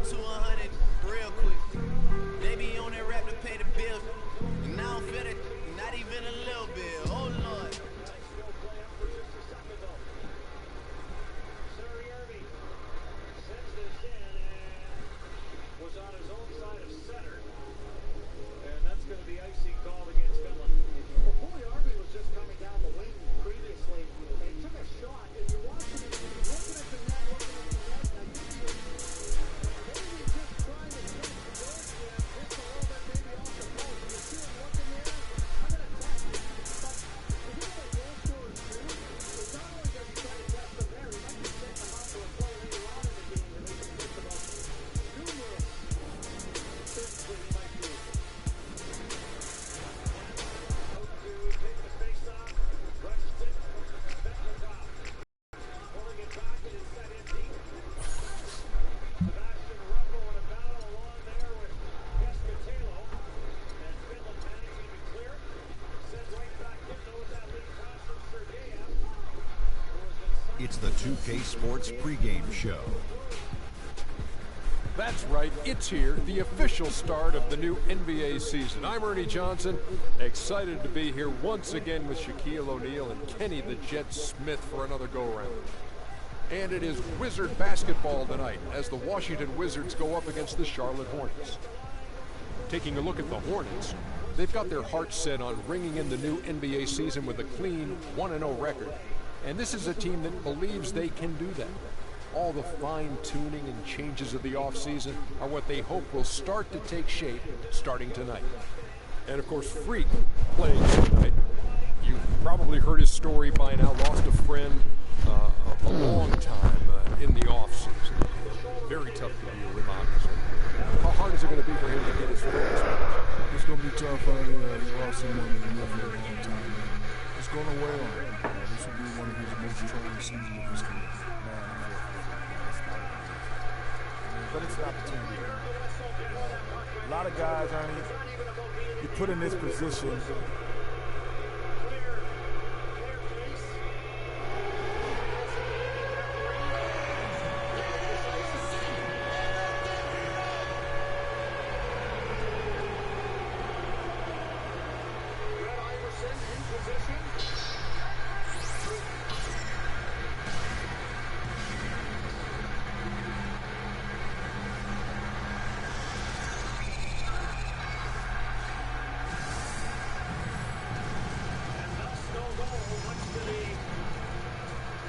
up to 100 real quick. They be on that rap to pay the bills, and I don't feel it, not even a little bit. Oh Lord. Was on his own side of center, and that's going to be icing called against Finland. Well, Boy Harvey was just coming down the wing previously, and he took a shot, and you're watching it, looking at the net, now you see it, maybe just trying to catch the goal jam, just a little bit maybe off the post, you see him looking there, I'm going to test it, but if you got a goal scorer too, it's not only does he try to test them there, he might be setting them up for a play later on in the game that they can think about numerous things that he might do. Out to take the face off, rushes it, Beckman's pulling it back, it is set empty. Sebastian Ruffalo in a battle along there with Pescatello, and Finland managing to clear it. Sent right back in, knows that lead pass from Sergeyev. It's the 2K Sports pregame show. That's right, it's here, the official start of the new NBA season. I'm Ernie Johnson, excited to be here once again with Shaquille O'Neal and Kenny the Jet Smith for another go-around. And it is Wizard basketball tonight as the Washington Wizards go up against the Charlotte Hornets. Taking a look at the Hornets, they've got their hearts set on ringing in the new NBA season with a clean 1-0 record. And this is a team that believes they can do that. All the fine-tuning and changes of the offseason are what they hope will start to take shape starting tonight. And of course, Freak playing tonight. You've probably heard his story by now. Lost a friend a long time in the offseason. Very tough to deal with, obviously. How hard is it going to be for him to get his friends back? It's going to be tough. He lost someone that he loved for a long time. It's going to weigh on him. This will be one of his most trying seasons of his career. But it's an opportunity. A lot of guys, Ernie, you put in this position.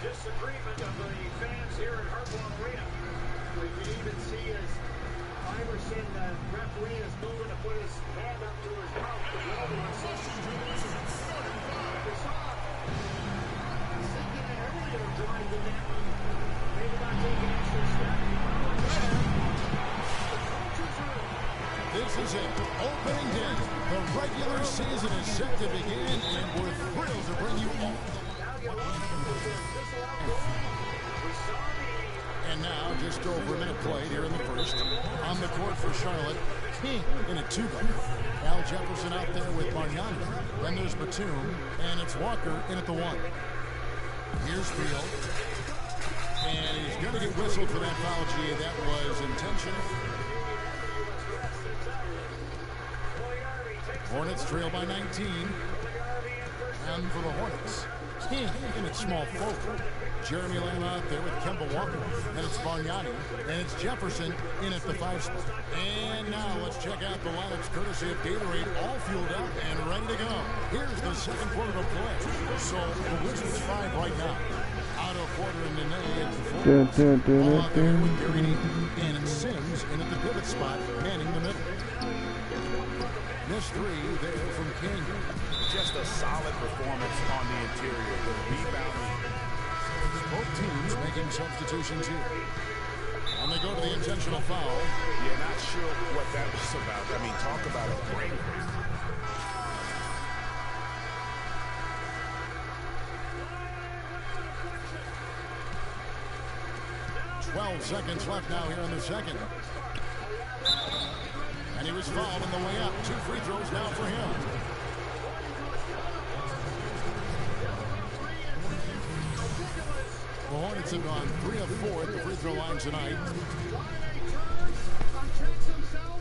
Disagreement of the fans here at Hartwell Arena. We can even see as Iverson, the referee, is moving to put his hand up to his mouth. The other one says, we saw sinking in earlier during the net. Maybe not take an extra step. This is it, opening day. The regular season is set to begin, and we're thrilled to bring you all. And now, just over a minute played here in the first. On the court for Charlotte, King in at 2-guard. Al Jefferson out there with Bargnani. Then there's Batum, and it's Walker in at the 1. Here's Beal. And he's going to get whistled for that foul, G. That was intentional. Hornets trail by 19. And for the Hornets, King in at small forward. Jeremy Lamb out there with Kemba Walker. And it's Bargnani. And it's Jefferson in at the 5 spot. And now let's check out the lineups courtesy of Gatorade, all fueled up and ready to go. Here's the second quarter of play. So the Wizards 5 right now. Out of quarter and Nene at the 4. All out there with Gary Neaton. And it's Sims in at the pivot spot, manning the middle. This 3 there from King. Just a solid performance on the interior. The rebounding. Both teams making substitutions here. And they go to the intentional foul. Yeah, not sure what that was about. I mean, talk about a break. 12 seconds left now here in the second. And he was fouled on the way up. 2 free throws now for him. The Hornets have gone 3 of 4 at the free throw line tonight. checks himself.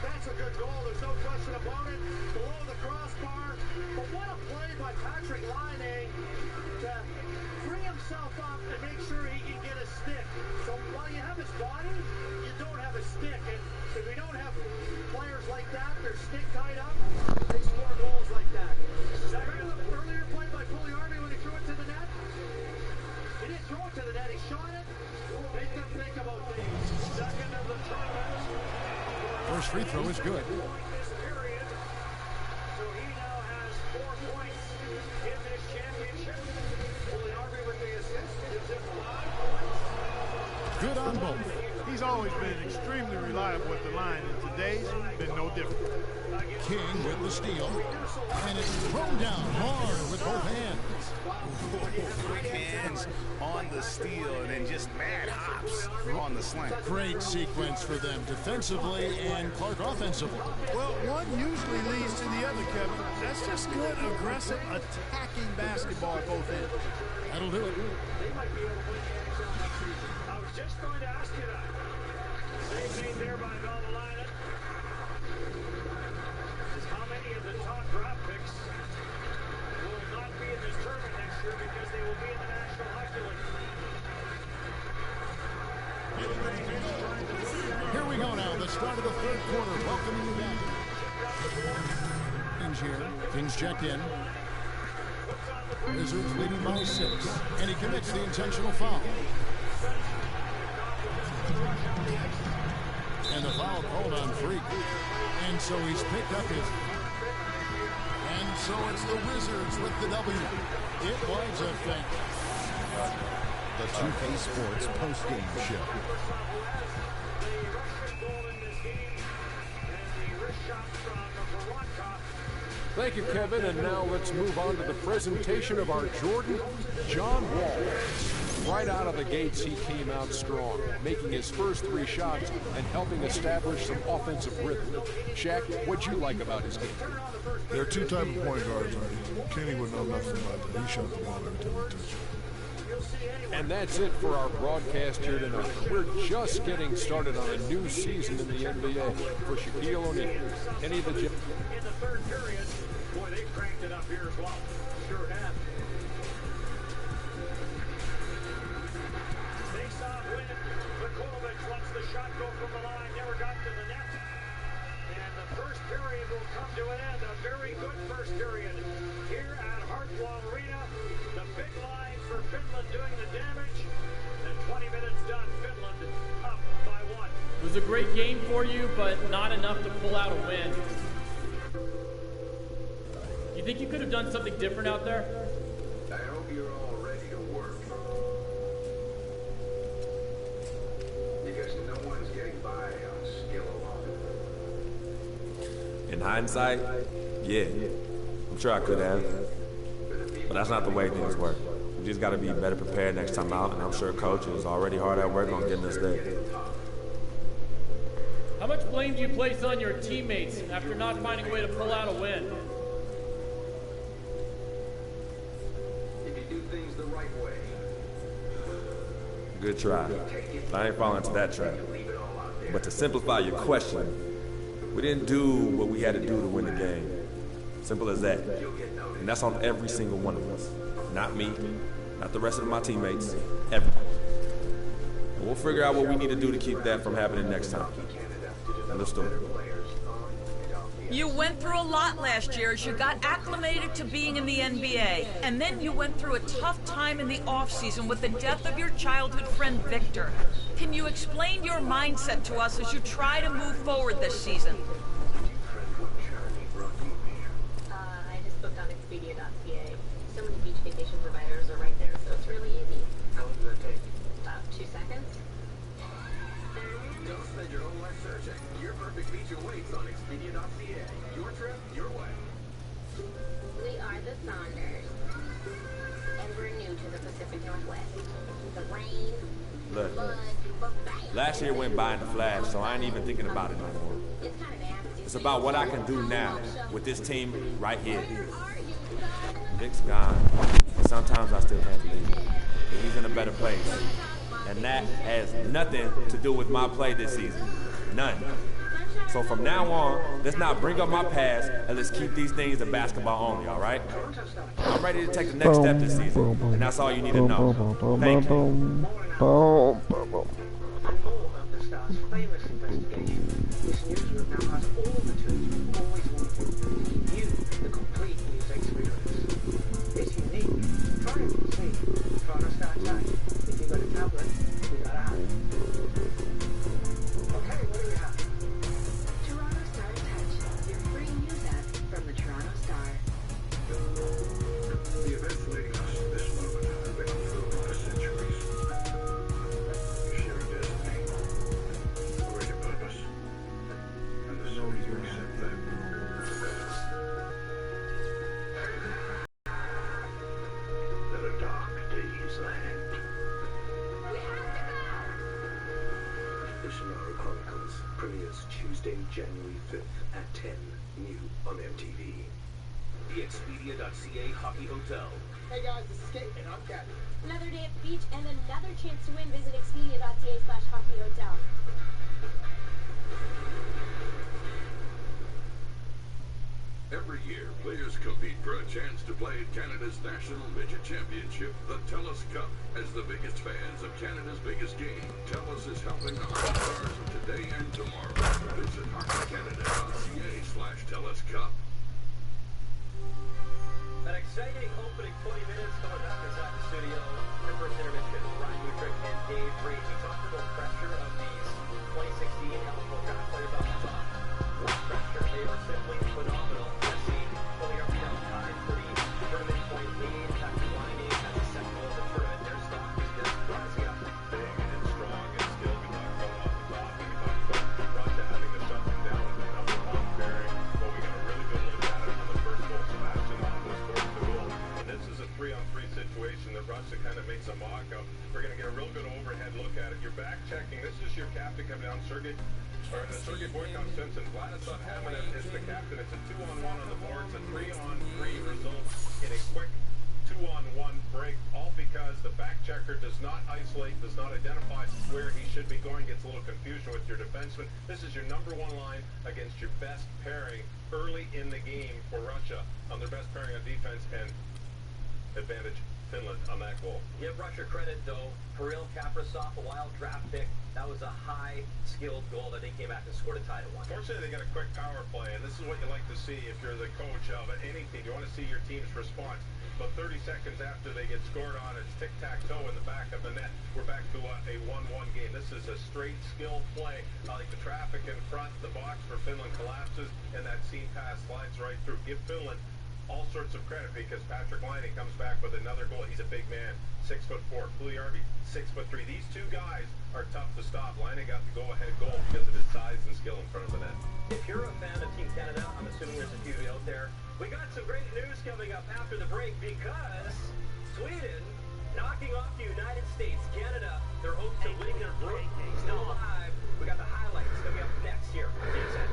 That's a good goal. There's no question about it. Below the crossbar. But what a play by Patrick Laine to free himself up and make sure he can get a stick. So while you have his body, you don't have a stick. And if we don't have players like that, they're stick tied up, they score goals like that. Remember the earlier play by Pugliarvi when he threw it to the net? He didn't throw it to the net, he shot it. Make them think about things. Second of the tournament. First free throw is good. This period. So he now has 4 points in this championship. Pugliarvi with the assist gives him 5 points. Good on both. He's always been extremely reliable with the line, and today's been no different. King with the steal. And it's thrown down hard with both hands. Quick hands on the steal and then just mad hops on the slant. Great sequence for them defensively and Clark offensively. Well, one usually leads to the other, Kevin. That's just good, aggressive, attacking basketball at both ends. That'll do it. I was just going to ask you that. Save made there by Valdelina. Is how many of the top draft picks will not be in this tournament next year because they will be in the National Hockey League. Here we go now, the start of the third quarter. Welcoming you back. Kings here. Kings checked in. Wizards leading by 6. And he commits the intentional foul. And the foul called on Freak. And so he's picked up his... And so it's the Wizards with the W. It was a thing. The 2K Sports postgame show. Thank you, Kevin. And now let's move on to the presentation of our Jordan, John Wall. Right out of the gates, he came out strong, making his first 3 shots and helping establish some offensive rhythm. Shaq, what'd you like about his game? There are 2 types of point guards, right? Kenny would know nothing about that. He shot the ball every time he touched it. And that's it for our broadcast here tonight. We're just getting started on a new season in the NBA. For Shaquille O'Neal, Kenny the Jet. In the third period, boy, they cranked it up here as well. Sure have. Face-off win. Vukovic lets the shot go from the line. Never got to the net. And the first period will come to an end. A very good first period here at Hartwell Arena. The big line for Finland doing the damage. And 20 minutes done. Finland up by 1. It was a great game for you, but not enough to pull out a win. You think you could have done something different out there? I hope you're all ready to work. Because no one's getting by on skill alone. In hindsight, yeah, I'm sure I could have. But that's not the way things work. We just got to be better prepared next time out, and I'm sure Coach is already hard at work on getting us there. How much blame do you place on your teammates after not finding a way to pull out a win? If you do things the right way. Good try. But I ain't falling into that trap. But to simplify your question, we didn't do what we had to do to win the game. Simple as that. And that's on every single one of us. Not me, not the rest of my teammates, everyone. And we'll figure out what we need to do to keep that from happening next time. Understood. You went through a lot last year as you got acclimated to being in the NBA. And then you went through a tough time in the offseason with the death of your childhood friend, Victor. Can you explain your mindset to us as you try to move forward this season? I just booked on Expedia.ca. So many beach vacation providers are right there, so it's really easy. How long does that take? About 2 seconds. Don't spend your whole life searching. Your perfect beach awaits on Expedia.ca. Your trip, your way. We are the Saunders, and we're new to the Pacific Northwest. The rain, Look, flood, but bam! last year went by in a flash, so I ain't even thinking about it no more. It's kind of nasty. It's about what I can do now with this team right here. Vic's gone. Sometimes I still can't believe it. But he's in a better place. And that has nothing to do with my play this season. None. So from now on, let's not bring up my past and let's keep these things to basketball only, all right? I'm ready to take the next step this season, and that's all you need to know. Thank you. And more of the Star's famous investigation. This newsroom now has all the tools you've always wanted. You, the complete news experience. It's unique. Try it and see. Toronto Star Tech. If you've got a tablet, you've got a app. Okay, what do we have? Toronto Star Touch, your free news app from the Toronto Star. The events leading us to this moment have been unfolding for centuries. You share a destiny, a greater purpose, and the soul you accept them. There are dark days ahead. We have to go! The Sonora Chronicles premieres Tuesday, January 5th at 10, new on MTV. The Expedia.ca Hockey Hotel. Hey guys, this is Kate, and I'm Captain. Another day at the beach and another chance to win. Visit Expedia.ca/hockeyhotel. Every year, players compete for a chance to play at Canada's National Midget Championship, the TELUS Cup. As the biggest fans of Canada's biggest game, TELUS is helping the hockey stars of today and tomorrow. Visit hockeycanada.ca/TELUS Cup. An exciting opening 20 minutes coming back inside the studio. Our first intermission, Ryan Mutrick and Dave Reed. We talked about pressure of these 2016 eligible draft players on the top. What pressure? They were simply phenomenal. Let's see, pulling up down time for the tournament point lead. Patrick Laine has a second goal of the tournament. Their stock is just rising up. Big and strong and skilled. We talked about off the top, and we talked about Russia having to shut them down with the number one pairing. But we got a really good look at it on the first goal. Sebastian Hoffman scores the goal. And this is a 3-on-3 situation that Russia kind of makes a mock of. We're going to get a real good overhead look at it. You're back checking. This is your captain coming down, Sergei Boykov-Simpson. Vladislav Hamanev is the captain. It's a 2-on-1 on the board. It's a 3-on-3 result in a quick 2-on-1 break, all because the back checker does not isolate, does not identify where he should be going, gets a little confusion with your defenseman. This is your number one line against your best pairing early in the game for Russia on their best pairing on defense, and advantage Finland on that goal. Give Russia credit, though. Kirill Kaprizov, a wild draft pick. That was a high-skilled goal that they came back and scored a tie to 1. Fortunately, they got a quick power play, and this is what you like to see if you're the coach of any team. You want to see your team's response. But 30 seconds after they get scored on, it's tic-tac-toe in the back of the net. We're back to a 1-1 game. This is a straight skill play. Like the traffic in front, the box for Finland collapses, and that seam pass slides right through. Give Finland all sorts of credit because Patrick Laine comes back with another goal. He's a big man, 6'4". Puljujärvi, 6'3". These two guys are tough to stop. Laine got the go-ahead goal because of his size and skill in front of the net. If you're a fan of Team Canada, I'm assuming there's a few out there. We got some great news coming up after the break because Sweden knocking off the United States. Canada, their hopes of winning their group still alive. We got the highlights coming up next here on TSN.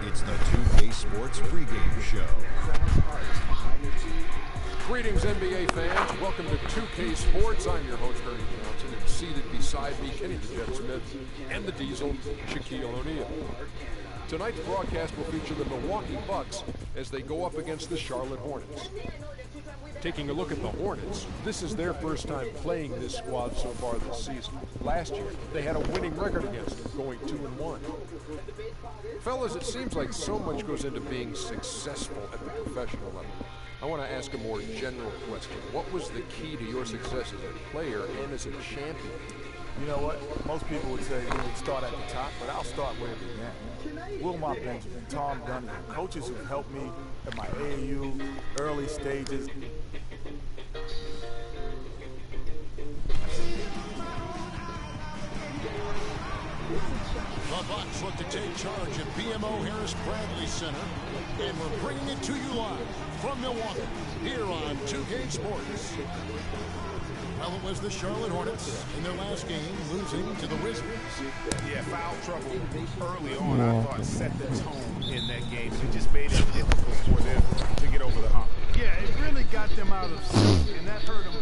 It's the 2K Sports pregame show. Greetings, NBA fans. Welcome to 2K Sports. I'm your host, Ernie Johnson, and seated beside me, Kenny the Jet Smith, and the Diesel, Shaquille O'Neal. Tonight's broadcast will feature the Milwaukee Bucks as they go up against the Charlotte Hornets. Taking a look at the Hornets, this is their first time playing this squad so far this season. Last year, they had a winning record against them, going 2-1. Fellas, it seems like so much goes into being successful at the professional level. I want to ask a more general question. What was the key to your success as a player and as a champion? You know what? Most people would say you would start at the top, but I'll start where it began. Wilmot Benjamin, Tom Dunn, coaches who helped me at my AAU early stages. The Bucks look to take charge at BMO Harris Bradley Center. And we're bringing it to you live from Milwaukee here on 2K Sports. Well, it was the Charlotte Hornets in their last game, losing to the Wizards. Yeah, foul trouble early on, I thought, set the tone in that game. It just made it difficult for them to get over the hump. Yeah, it really got them out of sync, and that hurt them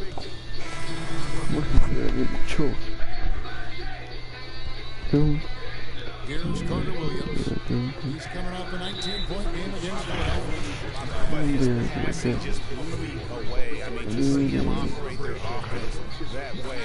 big. Here's Carter Williams. He's coming off a 19-point game against Philadelphia. Just blew me away. I mean, to see him operate their offense that way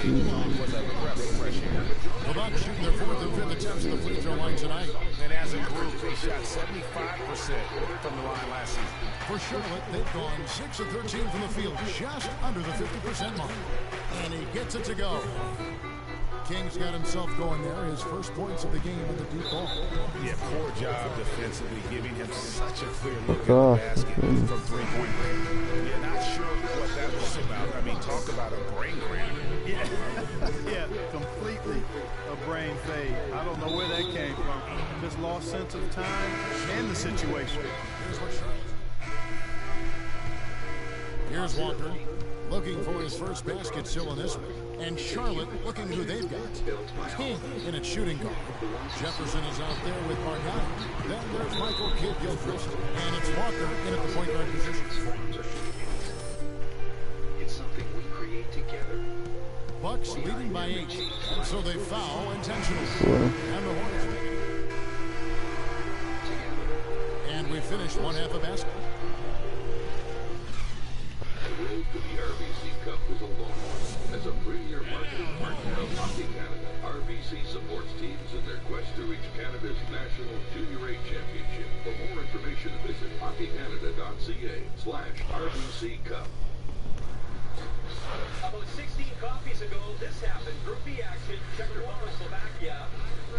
was a breath of fresh air. The Bucks shooting their 4th and 5th attempts at the free throw line tonight. And as a group, they shot 75% from the line last season. For Charlotte, they've gone 6 of 13 from the field, just under the 50% mark. And he gets it to go. King's got himself going there. His first points of the game with the deep ball. Yeah, poor job defensively, giving him such a clear look at the basket from three-point range. Yeah, not sure what that was about. I mean, talk about a brain cramp. Yeah, yeah, completely a brain fade. I don't know where that came from. Just lost sense of time and the situation. Here's Walker, looking for his first basket still in this one. And Charlotte looking who they've got. King in its shooting guard. Jefferson is out there with Bargnani. Then there's Michael Kidd-Gilchrist. And it's Walker in at the point guard position. It's something we create together. Bucks leading by 8. And so they foul intentionally. And the Hornets make it. And we finished one half of basketball. The road to the RBC Cup is a long one. As a premier marketing partner of Hockey Canada, RBC supports teams in their quest to reach Canada's National Junior A Championship. For more information, visit hockeycanada.ca/RBC Cup. About 16 copies ago, this happened. Group B action, Czech Republic, Slovakia.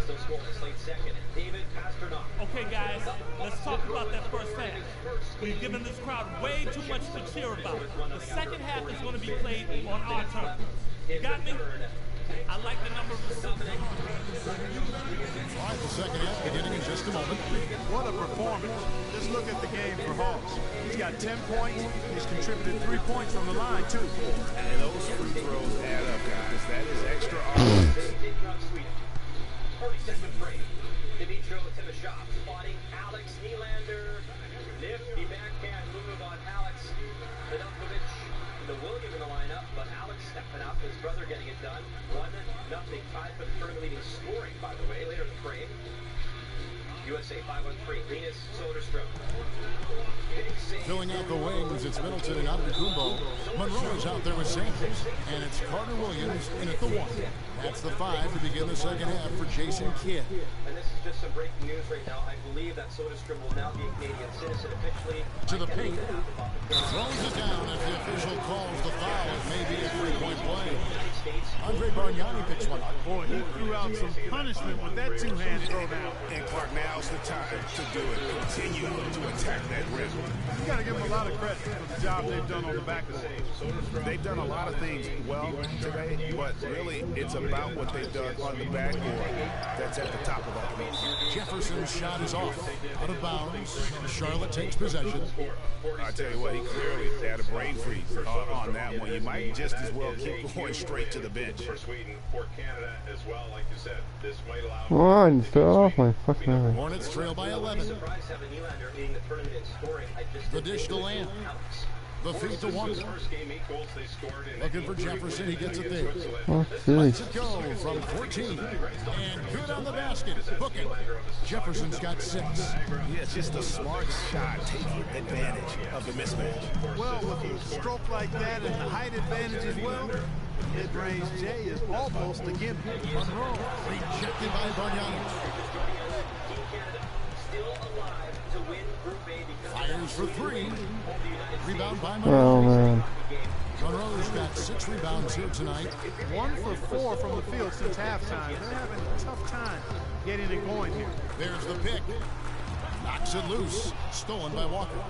Still scoreless, late second. David Pasternak. Okay, guys, let's talk about that first half. We've given this crowd way too much to cheer about. The second half is going to be played on our turf. You got me? I like the number of assists. All right, the second half beginning in just a moment. What a performance. Just look at the game for Hawks. He's got 10 points. He's contributed 3 points from the line, too. And those free throws add up, guys. That is extra offense. 42nd break. Dimitro Timashov spotting Alex Nylander. Nifty backhand move on Alex. Nedeljkovic, the William in the lineup, but Alex stepping up, his brother getting it done. 1-0, tied for the tournament leading scoring, by the way, later in the frame. USA 5-on-3, Linus Soderstrom. Filling out the wings, it's Middleton and Antetokounmpo. Monroe's out there with Sanders. And it's Carter Williams in at the 1. That's the 5 to begin the second half for Jason Kidd. And this is just some breaking news right now. I believe that Soderstrom will now be a Canadian citizen officially. To the paint. Throws it down as the official calls the foul. It may be a 3-point play. Andre Bargnani picks one up. Boy, he threw out some punishment with that two-hand throw down. And Clark, now's the time to do it. Continue to attack that rim. You got to give them a lot of credit for the job they've done on the backboard. They've done a lot of things well today, but really it's about what they've done on the backboard that's at the top of that list. Jefferson's shot is off. Out of bounds. Charlotte takes possession. I tell you what, he clearly had a brain freeze on that one. You might just as well keep going straight to the bench. For Sweden, for Canada as well, like you said, this might allow. One, fell off my fucking eye. Hornets trail by 11. The dish to Lamb. The feed to Walker. Looking for Jefferson, he gets it there. Oh, Lets it go from 14. And good on the basket. Booking. Jefferson's got 6. Yeah, it's just a smart shot, taking advantage of the mismatch. Well, with a stroke like that and the height advantage as well, mid-range J is almost a gimme. Monroe rejected by Bargnani. Fires for 3. Rebound by Monroe. Oh, man. Monroe's got 6 rebounds here tonight. 1 for 4 from the field since halftime. They're having a tough time getting it going here. There's the pick. Knocks it loose. Stolen by Walker.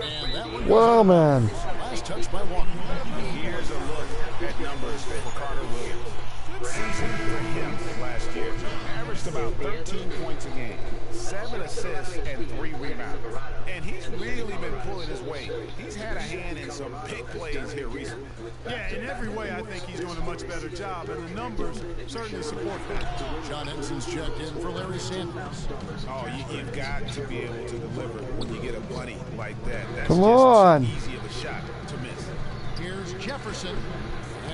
And that one Whoa, man. Last touch by Walker. Here's a look at numbers for Carter Williams. season for him last year. Averaged about 13 points a game, 7 assists, and 3 rebounds. And he's really been pulling his weight. He's had a hand in some big plays here recently. Yeah, in every way, I think he's doing a much better job, and the numbers certainly support that. John Henson's checked in for Larry Sanders. Oh, you've got to be able to deliver when you get a bunny like that. That's Come just on. too easy of a shot to miss. Here's Jefferson,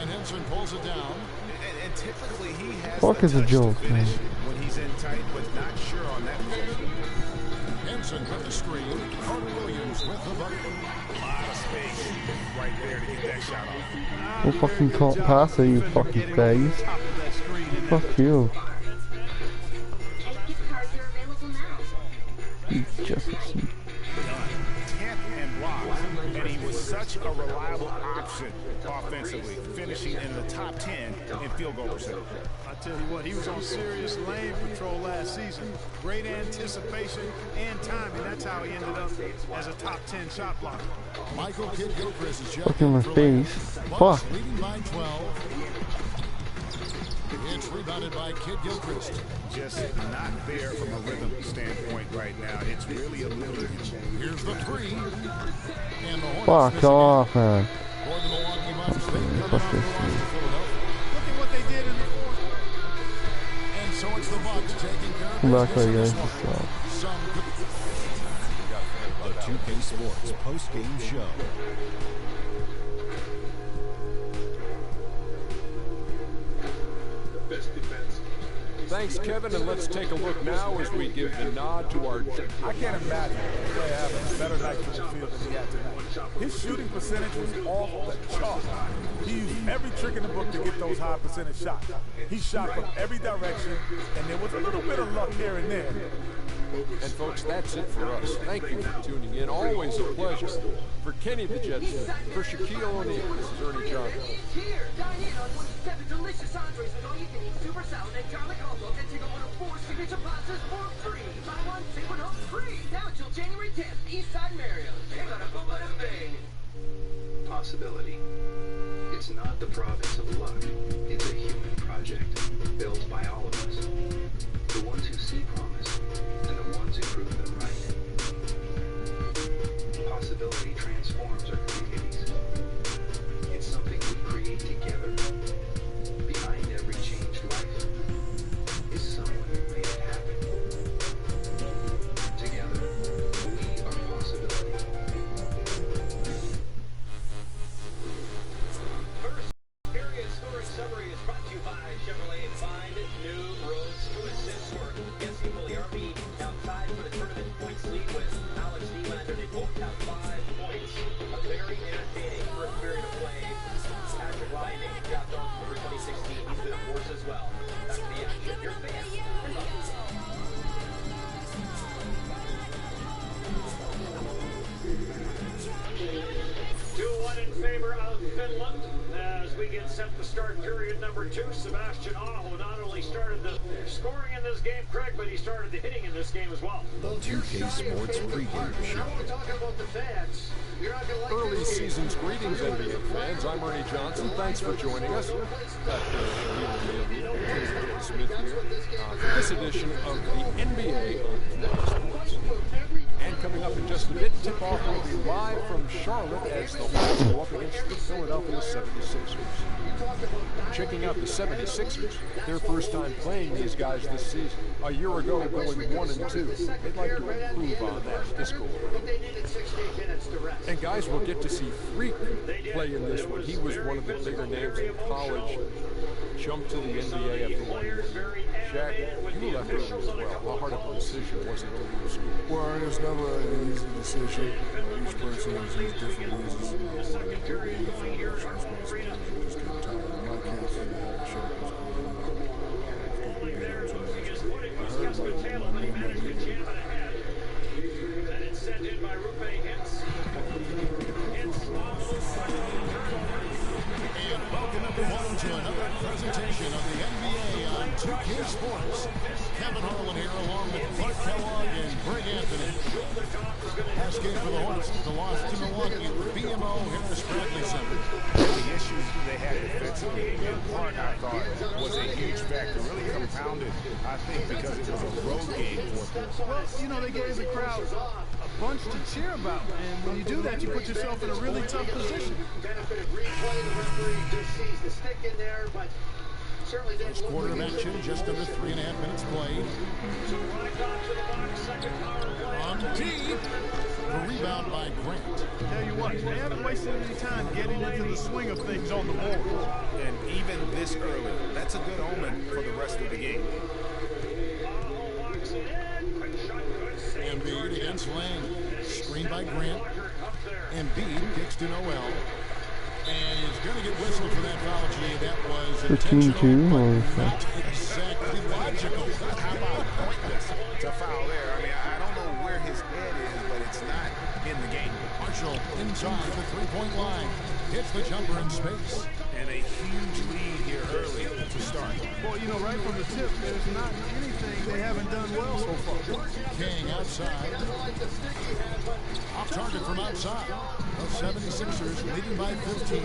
and Henson pulls it down. And typically he has Fuck is a joke, man. when he's in tight, but not sure on that position. Henson with the screen. Carter Williams with the bucket. A lot of space right there to get that shot off. Who fucking can't pass it, you fucking phase? Fuck you. Jefferson. 10th and blocks, and he was such a reliable option offensively, finishing in the top 10 in field goal percentage. I tell you what, he was on serious lane patrol last season. Great anticipation and timing. That's how he ended up as a top 10 shot blocker. Michael Kidd-Gilchrist is checked Fuck in in my for face. Bucks Fuck. leading by 12. It's rebounded by Kidd-Gilchrist. Just not there from a rhythm standpoint right now. It's really a little. Here's the three. And the Fuck off, man. For the Milwaukee Bucks, they come Fuck out this. to Philadelphia. Look at what they did in the fourth quarter. And so it's the Bucks taking care of Come back there, business guys. in this one. Some The 2K Sports post-game show. Best defense. Thanks, Kevin, and let's take a look now as we give the nod to our... I can't imagine a player having a better night from the field than he had tonight. His shooting percentage was off the chart. He used every trick in the book to get those high percentage shots. He shot from every direction, and there was a little bit of luck here and there. And folks, that's it for us. Thank you for tuning in. Always a pleasure. For Kenny the Jet Smith, for Shaquille O'Neal, this is Ernie Johnson. Here, dine in on 27 delicious entrees with all-you-can-eat super salad and garlic combos, and take home 4 signature pastas for free. Buy one, take one home free. Now until January 10th, Eastside Marriott. Hang on a boom, bada bang. Possibility. It's not the province of luck. It's a human project built by all of us. The ones who see promise and the ones who prove them right. Possibility transforms our communities. It's something we create together. Behind every changed life is someone who made it happen. Together, we are possibility. First, area scoring summary is brought to you by Chevrolet. Find new roads to assist for Jesse Muliarmi. Now tied for the tournament points lead with Alex Nylander. They both have 5 points. A very entertaining first period of play. Patrick Laine got on for 2016. He's been a force as well. Back to the action. Your fan. 2-1 in favor of Finland as we get set to start period number 2. Sebastian Aho not only started the scoring in this game, Craig, but he started the hitting in this game as well. The 2K Sports pregame show. Early season's greetings, NBA fans. I'm Ernie Johnson. Thanks for joining us. Smith here for this edition of the NBA Sports. And coming up in just a bit, tip-off will be live from Charlotte as the Hawks go up against the Philadelphia 76ers. Checking out the 76ers, their first time playing these guys this season. A year ago, going 1-2. They'd like to improve on that this goal. And guys, we'll get to see Freak play in this one. He was one of the bigger names in college. Jumped to the NBA after 1 year. Shaq, you left early as well. How hard of a decision was it to leave school? Well, it's never an easy decision. Each person has these different reasons. Just getting tired. In my case, I had a shot was And it's sent in by Rupe Hintz. And welcome everyone to another presentation of the NBA on 2K Sports. Kevin Harlan here along with Clark Kellogg and Greg Anthony. Last game for the Hornets, the loss to Milwaukee at the BMO Harris Bradley Center. The issues they had defensively, in part, I thought, was a huge factor. Really compounded, I think, because it was a road game for them. Well, you know, they gave the crowd a bunch to cheer about, and when you do that, you put yourself in a really tough position. First quarter of action, just under 3.5 minutes played. On deep. The rebound by Grant. Tell you what, they haven't wasted any time getting into the swing of things on the board. And even this early, that's a good omen for the rest of the game. Embiid against Lang. Screened by Grant. Embiid kicks to Noel. And he's going to get whistled for that foul, G. That was intentional, but not exactly logical. How about pointless to foul there? I mean, I don't know where his head is, but it's not in the game. Marshall inside the three-point line. Hits the jumper in space. And a huge lead here early to start. Well, you know, right from the tip, there's not anything they haven't done well so far. King outside. Off target from outside. The 76ers leading by 15.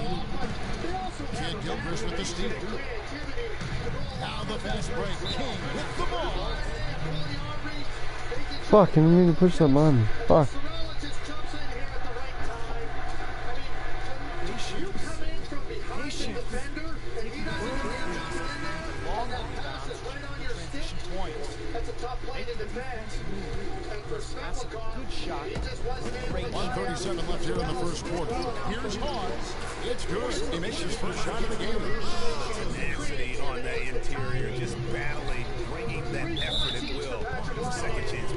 Kid Gilchrist with the steal. Now the fast break. King with the ball. Fuck, I didn't mean to push that button. Fuck. That's a tough play to defend. And for Svetlikov, good shot. He just wasn't able to 1:37 left here in the first quarter. Here's Hawes. It's good. He makes his first shot of the game. Tenacity on that interior, just battling, bringing that effort at will. Second chance.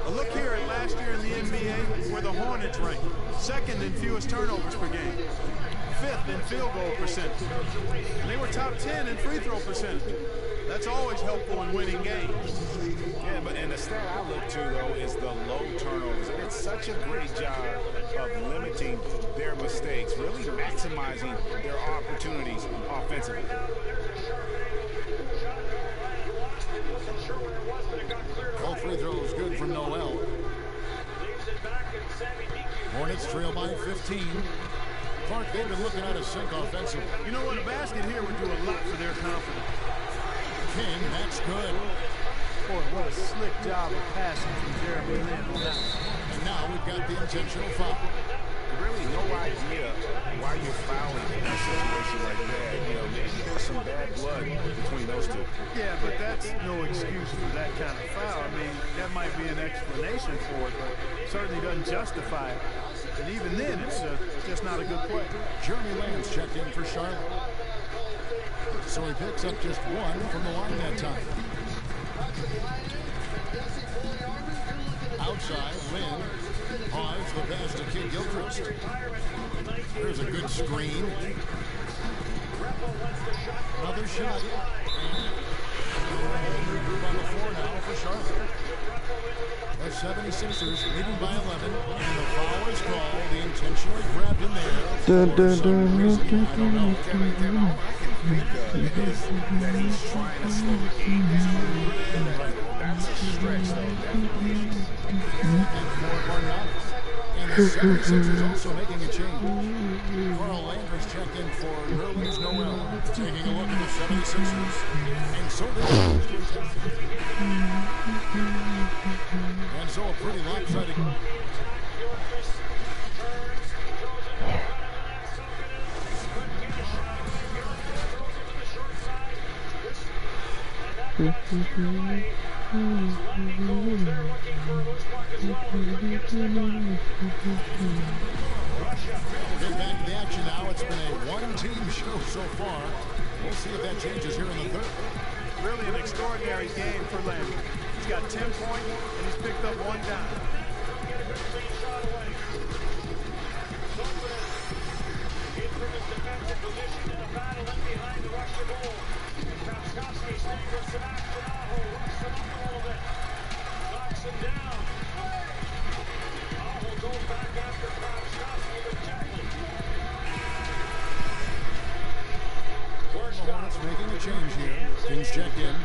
A look here at last year in the NBA, where the Hornets ranked second in fewest turnovers per game, fifth in field goal percentage. And they were top 10 in free throw percentage. That's always helpful in winning games. Yeah, and the stat I look to, though, is the low turnovers. And it's such a great job of limiting their mistakes, really maximizing their opportunities offensively. All free throws good from Noel. Hornets trail by 15. Clark, they've been looking out of sync offensively. You know what? A basket here would do a lot for their confidence. King, that's good. Boy, what a slick job of passing from Jeremy Lin on that. And now we've got the intentional foul. Really no idea why you're fouling in a situation like that. You know, maybe there's some bad blood between those two. Yeah, but that's no excuse for that kind of foul. I mean, that might be an explanation for it, but certainly doesn't justify it. And even then, it's just not a good play. Jeremy Lin's checked in for Charlotte. So he picks up just one from the line that time. Outside, Lin hides the pass to Kid Gilchrist. There's a good screen. Another shot. Group on the floor now for Charlotte. The 76ers leading by 11, and the foul is called. The intentionally grabbed in there. That he's trying to slow the game down. That's a stretch, though. And the 76ers also making a change. Carl Landry's checked in for Nerlens Noel, taking a look at the 76ers. And so they and so a pretty lopsided. Get back to the action now. It's been a one-team show so far. We'll see if that changes here in the third. Really an extraordinary game for Landry. He's got 10 points, and he's picked up one dime. Hornets making a change here. Kings checked in.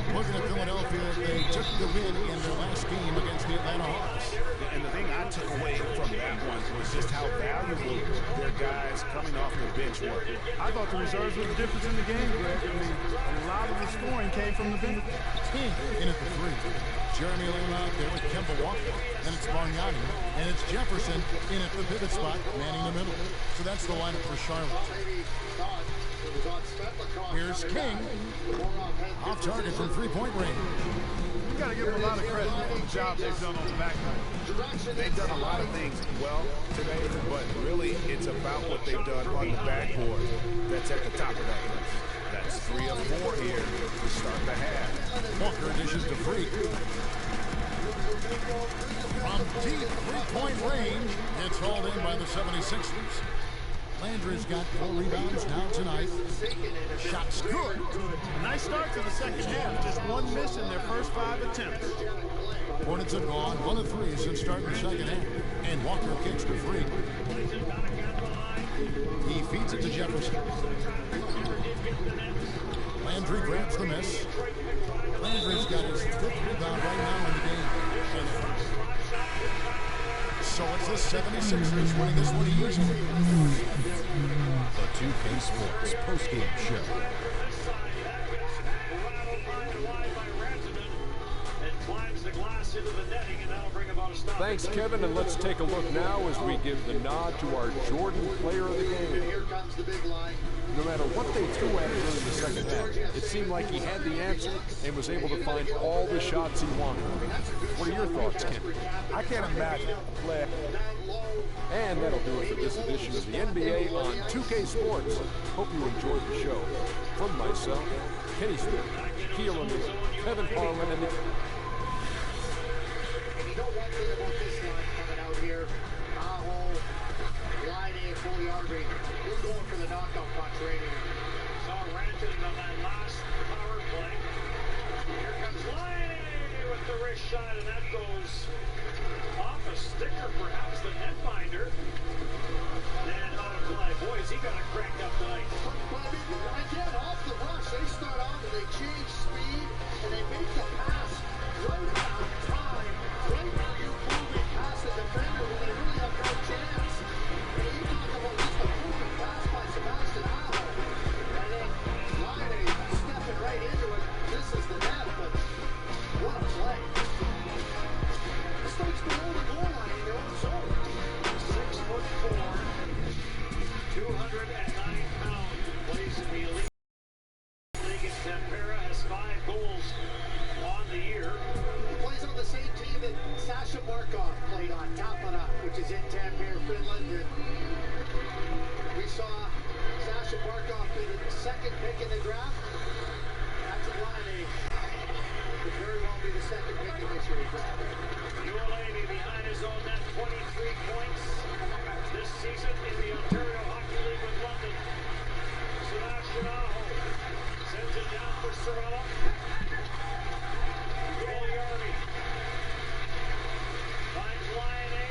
Looking at Philadelphia, they took the win in their last game against the Atlanta Hawks. And the thing I took away from that one was just how valuable their guys coming off the bench were. I thought the reserves were the difference in the game, Greg. I mean, a lot of the scoring came from the bench. King in at the 3. Jeremy Lin out there with Kemba Walker. Then it's Bargnani. And it's Jefferson in at the pivot spot, manning the middle. So that's the lineup for Charlotte. Here's King. Off target from three-point range. You got to give them a lot of credit for the job they've done on the back end. They've done a lot of things well today, but really it's about what they've done on the backboard that's at the top of that list. That's 3 of 4 here to start the half. Walker dishes to Freak. From deep three-point range, it's hauled in by the 76ers. Landry's got 4 rebounds now tonight. Shot's good. Nice start to the second half. Just 1 miss in their first 5 attempts. Hornets have gone 1 of 3 since starting the second half. And Walker kicks to Freak. He feeds it to Jefferson. Landry grabs the miss. Landry's got his 5th rebound right now in the game. So it's the 76ers winning this one easily. The 2K Sports postgame show. Thanks, Kevin, and let's take a look now as we give the nod to our Jordan player of the game. No matter what they threw at him during the second half, it seemed like he had the answer and was able to find all the shots he wanted. What are your thoughts, Ken? I can't imagine a player. And that'll do it for this edition of the NBA on 2K Sports. Hope you enjoyed the show. From myself, Kenny Smith, Shaquille O'Neal, Kevin Harlan, and the... You know one thing about this line coming out here, Aho, Line A, Foliardi, we're going for the knockout punch right here. Saw Rantanen on that last power play. Here comes Line with the wrist shot, and that goes off a sticker, perhaps the netminder. And on a play. Boy, is he got it cranked up tonight. But I mean, again, off the rush, they start off and they change speed, and they make the pass right on time. Right now, you moving past the defender when they really have no chance. And you talk about just a moving pass by Sebastian Aho. And then Line stepping right into it. This is the net, but what a play. This starts below the goal line in their own zone. 6'4", 209 pounds, plays in the elite league in Tampere, has 5 goals on the year. Plays on the same team that Sasha Markov played on, Tapana, which is in Tampere, Finland. And we saw Sasha Markov be the 2nd pick in the draft. That's a line. Could very well be the 2nd pick in this year's draft. Uolani behind his own net, 23 points this season in the Ontario Hockey League with London. Sebastian Aho sends it down for Sorella. Foliardi finds Line A,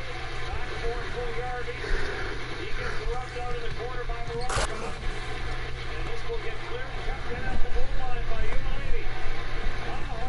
back for Foliardi. He gets rubbed out in the corner by Morocco. And this will get cleared, kept in at the goal line by Uolani. Aho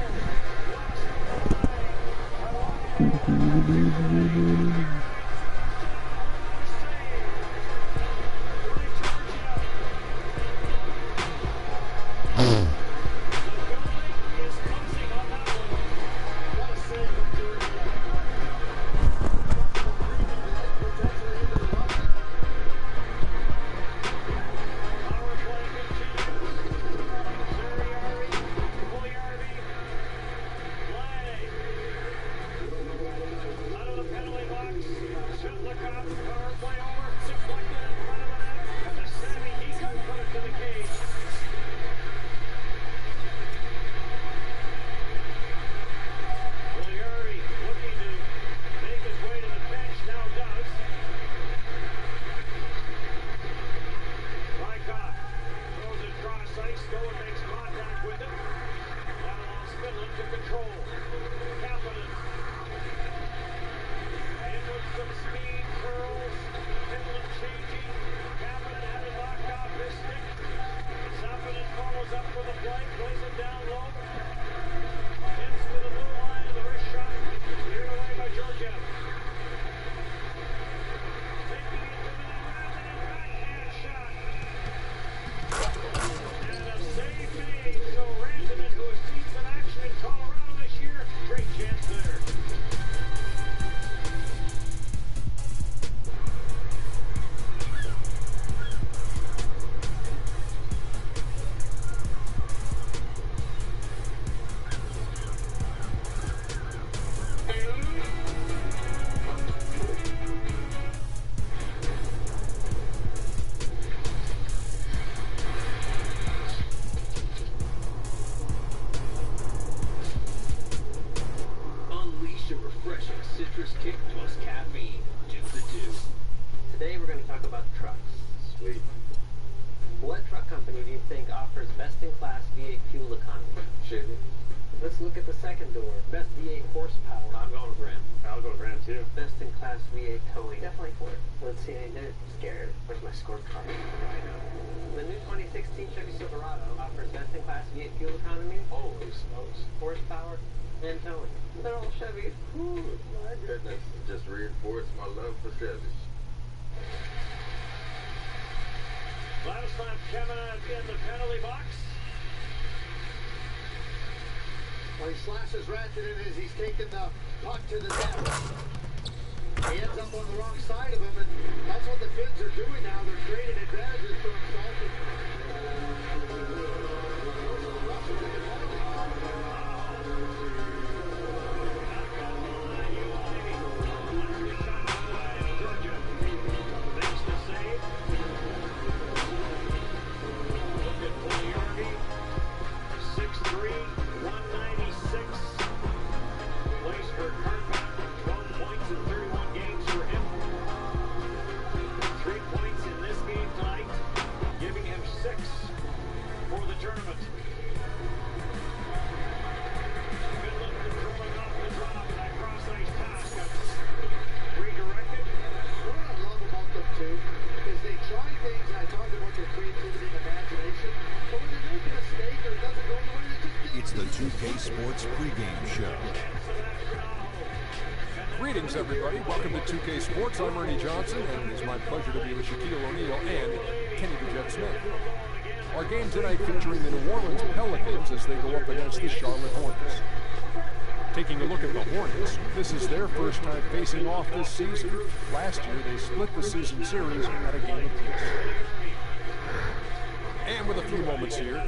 Plays it down low. think offers best-in-class V8 fuel economy? Chevy. Let's look at the second door. Best V8 horsepower. I'm going with Ram. I'll go with Ram too. Best-in-class V8 towing. Definitely Ford. Let's see any new. Scared. Where's my scorecard? The new 2016 Chevy Silverado offers best-in-class V8 fuel economy. Holy smokes. Horsepower and towing. They're all Chevy. Ooh, my goodness. Just reinforced my love for Chevys. Last time coming out in the penalty box. Well, he slashes Ratchet in as he's taking the puck to the net. He ends up on the wrong side of him, and that's what the Finns are doing now. They're creating advantages for themselves. It's the 2K Sports pregame show. Greetings, everybody. Welcome to 2K Sports. I'm Ernie Johnson, and it is my pleasure to be with Shaquille O'Neal and Kenny the Jet Smith. Our game tonight featuring the New Orleans Pelicans as they go up against the Charlotte Hornets. Taking a look at the Hornets, this is their first time facing off this season. Last year, they split the season series at a game apiece. And with a few moments here,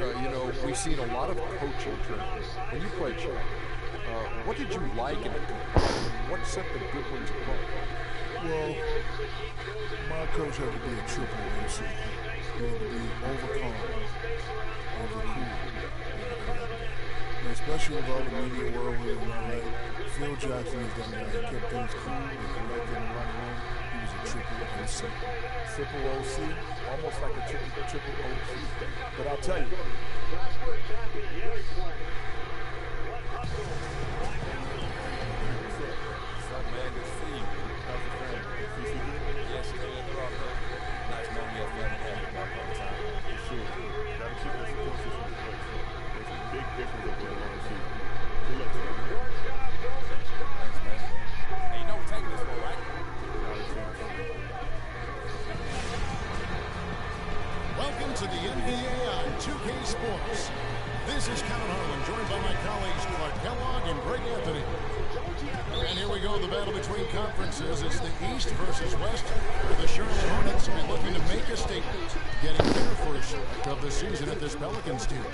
we've seen a lot of coaching trends. When you played, Chuck, what did you like in it? What set the good ones apart? Well, my coach had to be a triple MC. He had to be overcome, overcool. And especially with all the media world we were like, Phil Jackson is that guy. He kept things cool and collected in the right room. He was a triple OC. Triple OC, almost like a triple OC. But I'll tell you. Welcome to the NBA on 2K Sports. This is Kevin Harlan, joined by my colleagues Clark Kellogg and Greg Anthony. And here we go, the battle between conferences. It's the East versus West, where the Charlotte Hornets will be looking to make a statement, getting their first of the season at this Pelicans team.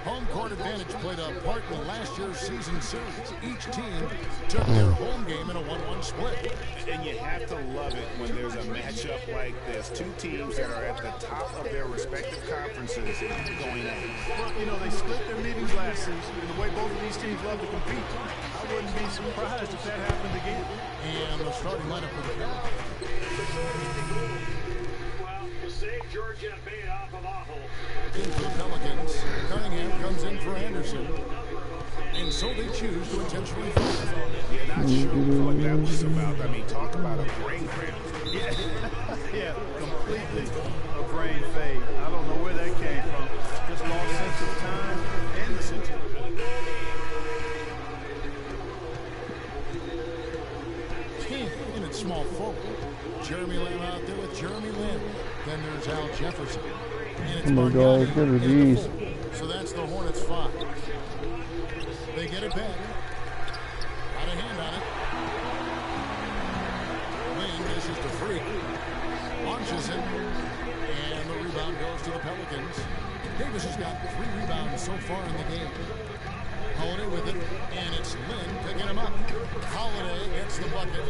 Home court advantage played a part in last year's season series. Each team took their home game in a 1-1 split. And you have to love it when there's a matchup like this. Two teams that are at the top of their respective conferences going at it. Well, they split their meetings last season, and the way both of these teams love to compete, I wouldn't be surprised if that happened again. And the starting lineup for the Pelicans. Save Georgia bait off of Aho. In for the Pelicans, Cunningham comes in for Anderson. And so they choose to intentionally foul. Yeah, not sure what that was about. I mean, talk about a brain cramp. Yeah, completely a brain fade. I don't know where that came from. Just lost sense of time and the sense of in its small forward. Jeremy Lamb out there with Jeremy Lin. Then there's Al Jefferson. Oh my God, look at these. So that's the Hornets 5. They get it back. Out of hand on it. Lin dishes to Freak. Launches it. And the rebound goes to the Pelicans. Davis has got 3 rebounds so far in the game. Holiday with it, and it's Lin picking him up. Holiday gets the bucket.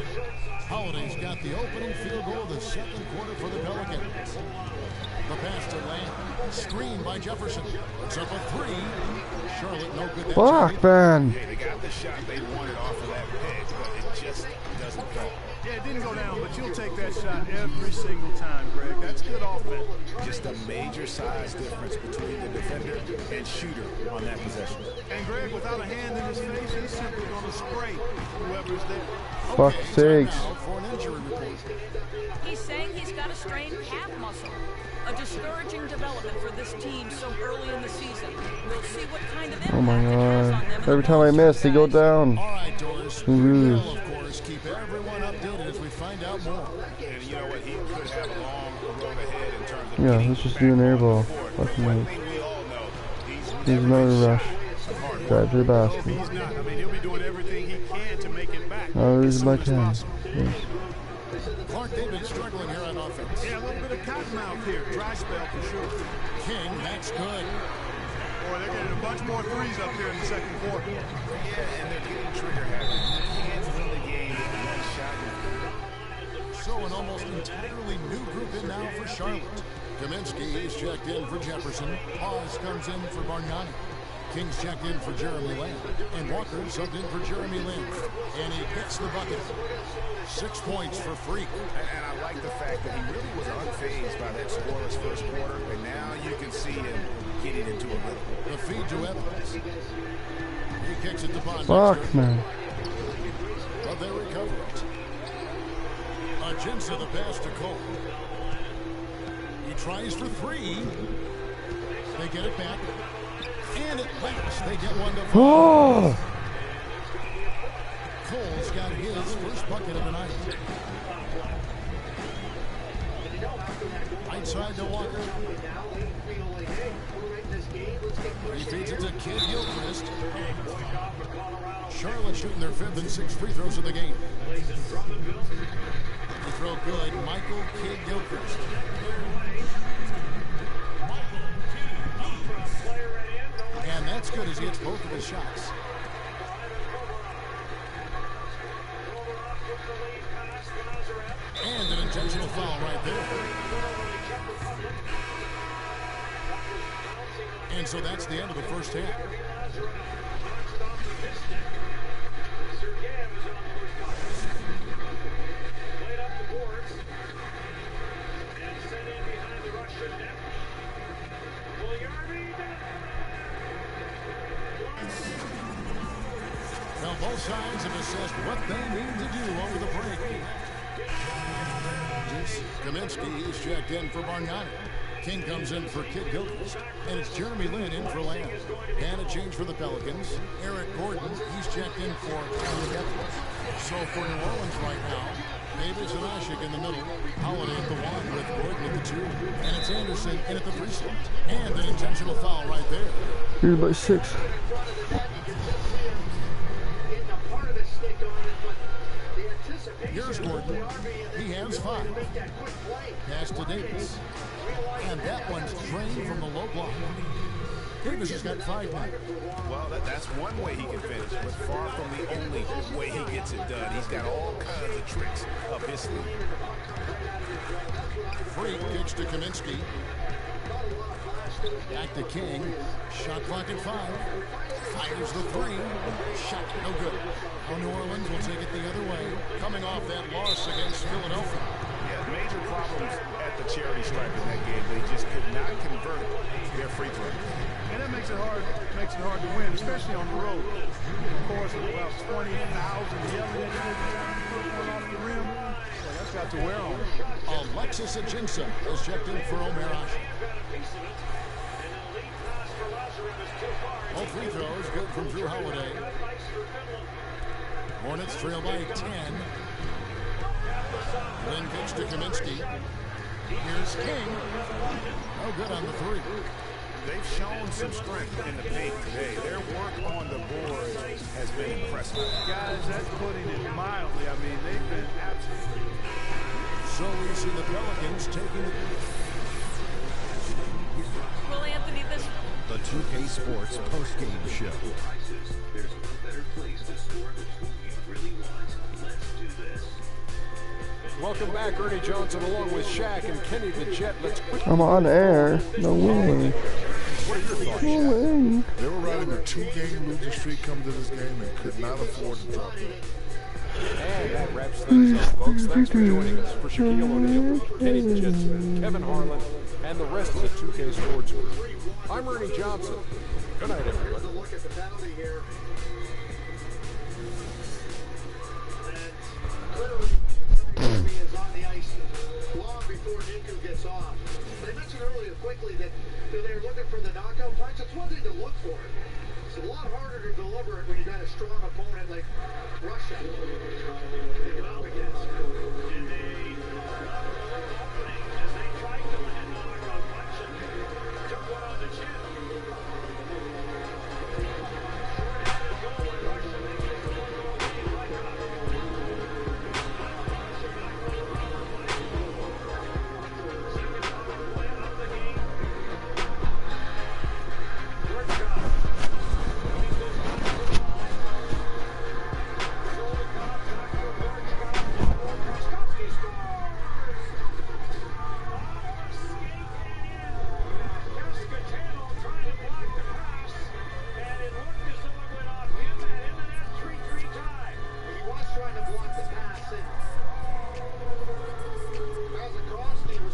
Holiday's got the opening field goal of the second quarter for the Pelicans. The pass to Lamb. Screen by Jefferson. It's up a 3. Charlotte no good. Fuck, man. They got the shot they wanted off of that pitch, but it just doesn't go. Yeah, it didn't go down, but you'll take that shot every single time, Greg. That's good offense. Just a major size difference between the defender and shooter on that possession. And Greg, without a hand in his face, he's simply going to spray whoever's there. Fuck's sakes. For an injury report. He's saying he's got a strained calf muscle. A discouraging development for this team so early in the season. We'll see what kind of impact Oh my it has on god. them. Every time I miss, they go down. All right, Doris. We will, of course, keep everyone updated as we find out more. And you know what? He could have a long road ahead in terms of Yeah, let's just do an air ball. Fucking nice. Here's another rush. Drive to the basket. He's not. I mean, he'll be doing everything he can to make it back. Oh, there's my 10. Yes. Clark, they've been struggling here on offense. Yeah, a little bit of cottonmouth here. Dry spell for sure. King, that's good. Boy, they're getting a bunch more threes up here in the second quarter. Yeah, and they're getting trigger happy. You can't win the game with one shot. So an almost entirely new group in now for Charlotte. Kaminsky is checked in for Jefferson. Paz comes in for Bargnani. King's checked in for Jeremy Lamb. And Walker subbed in for Jeremy Lamb. And he hits the bucket. 6 points for Freak. And I like the fact that he really was unfazed by that scoreless first quarter. And now you can see him getting into a rhythm. The feed to Evans. He kicks it to Bond. Fuck, man. But they recover it. Ajinsa the pass to Cole. He tries for three. They get it back. And at last, they get one to Oh! Cole's got his first bucket of the night. Right side to Walker. He feeds it to Kid Gilchrist. Charlotte shooting their 5th and 6th free throws of the game. He throw good. Michael Kid Gilchrist. And that's good as he hits both of his shots. And an intentional foul right there. And so that's the end of the first half. Now both sides have assessed what they need to do over the break. Kaminsky is checked in for Bargnani. King comes in for Kid Gilchrist. And it's Jeremy Lin in for Lamb. And a change for the Pelicans. Eric Gordon, he's checked in for Aaron Evans. So for New Orleans right now, Davis and Ashik in the middle. Holiday at the 1 with Gordon at the 2. And it's Anderson in at the 3 slot. And an intentional foul right there. Here's by 6. Here's Gordon. He has 5. Pass to Davis. And that one's drained from the low block. Davis has got 5 now. Well, that's one way he can finish, but far from the only way he gets it done. He's got all kinds of tricks up his sleeve. Freak kicks to Kaminsky. Back to King. Shot clock at 5. Fires the 3. Shot no good. Now New Orleans will take it the other way. Coming off that loss against Philadelphia. Yeah, major problems at the charity stripe in that game. They just could not convert their free throw. And that makes it hard to win, especially on the road. Of course, with about 20,000 yelling at you off the rim. Well, that's got to wear on. Alexis Ajinsa is checked in for Omer Ashik. All free throws good from Drew Holiday. Hornets trail by 10. Then kicks to Kaminsky. Here's King. No good on the 3. They've shown some strength in the paint today. Their work on the board has been impressive. Guys, that's putting it mildly. I mean, they've been absolutely. So we see the Pelicans taking it. Well, Anthony, this... The 2K Sports postgame show. There's no better place to score the pool you really want. Let's do this. Welcome back, Ernie Johnson, along with Shaq and Kenny the Jet. Let's quickly... I'm on air. No way. What are your thoughts, No Shaq? They were riding a 2-game losing streak coming to this game and could not afford to drop that. And that wraps things up, folks. Thanks for joining us. For Shaquille O'Neal, Kenny the Jet Smith, Kevin Harlan, and the rest of the 2K Sports Group, I'm Ernie Johnson. Good night, everybody. Look at the penalty here. And clearly, is on the ice long before Niku gets off. They mentioned earlier quickly that they're looking for the knockout punch. It's one thing to look for it. It's a lot harder to deliver it when you got a strong opponent like Russia to get up against. And they opening as they tried to land the knockout punch and took one on the chin. Short-handed goal by Russia. They get the one goal lead by Russia. Second power play of the game. Workshop.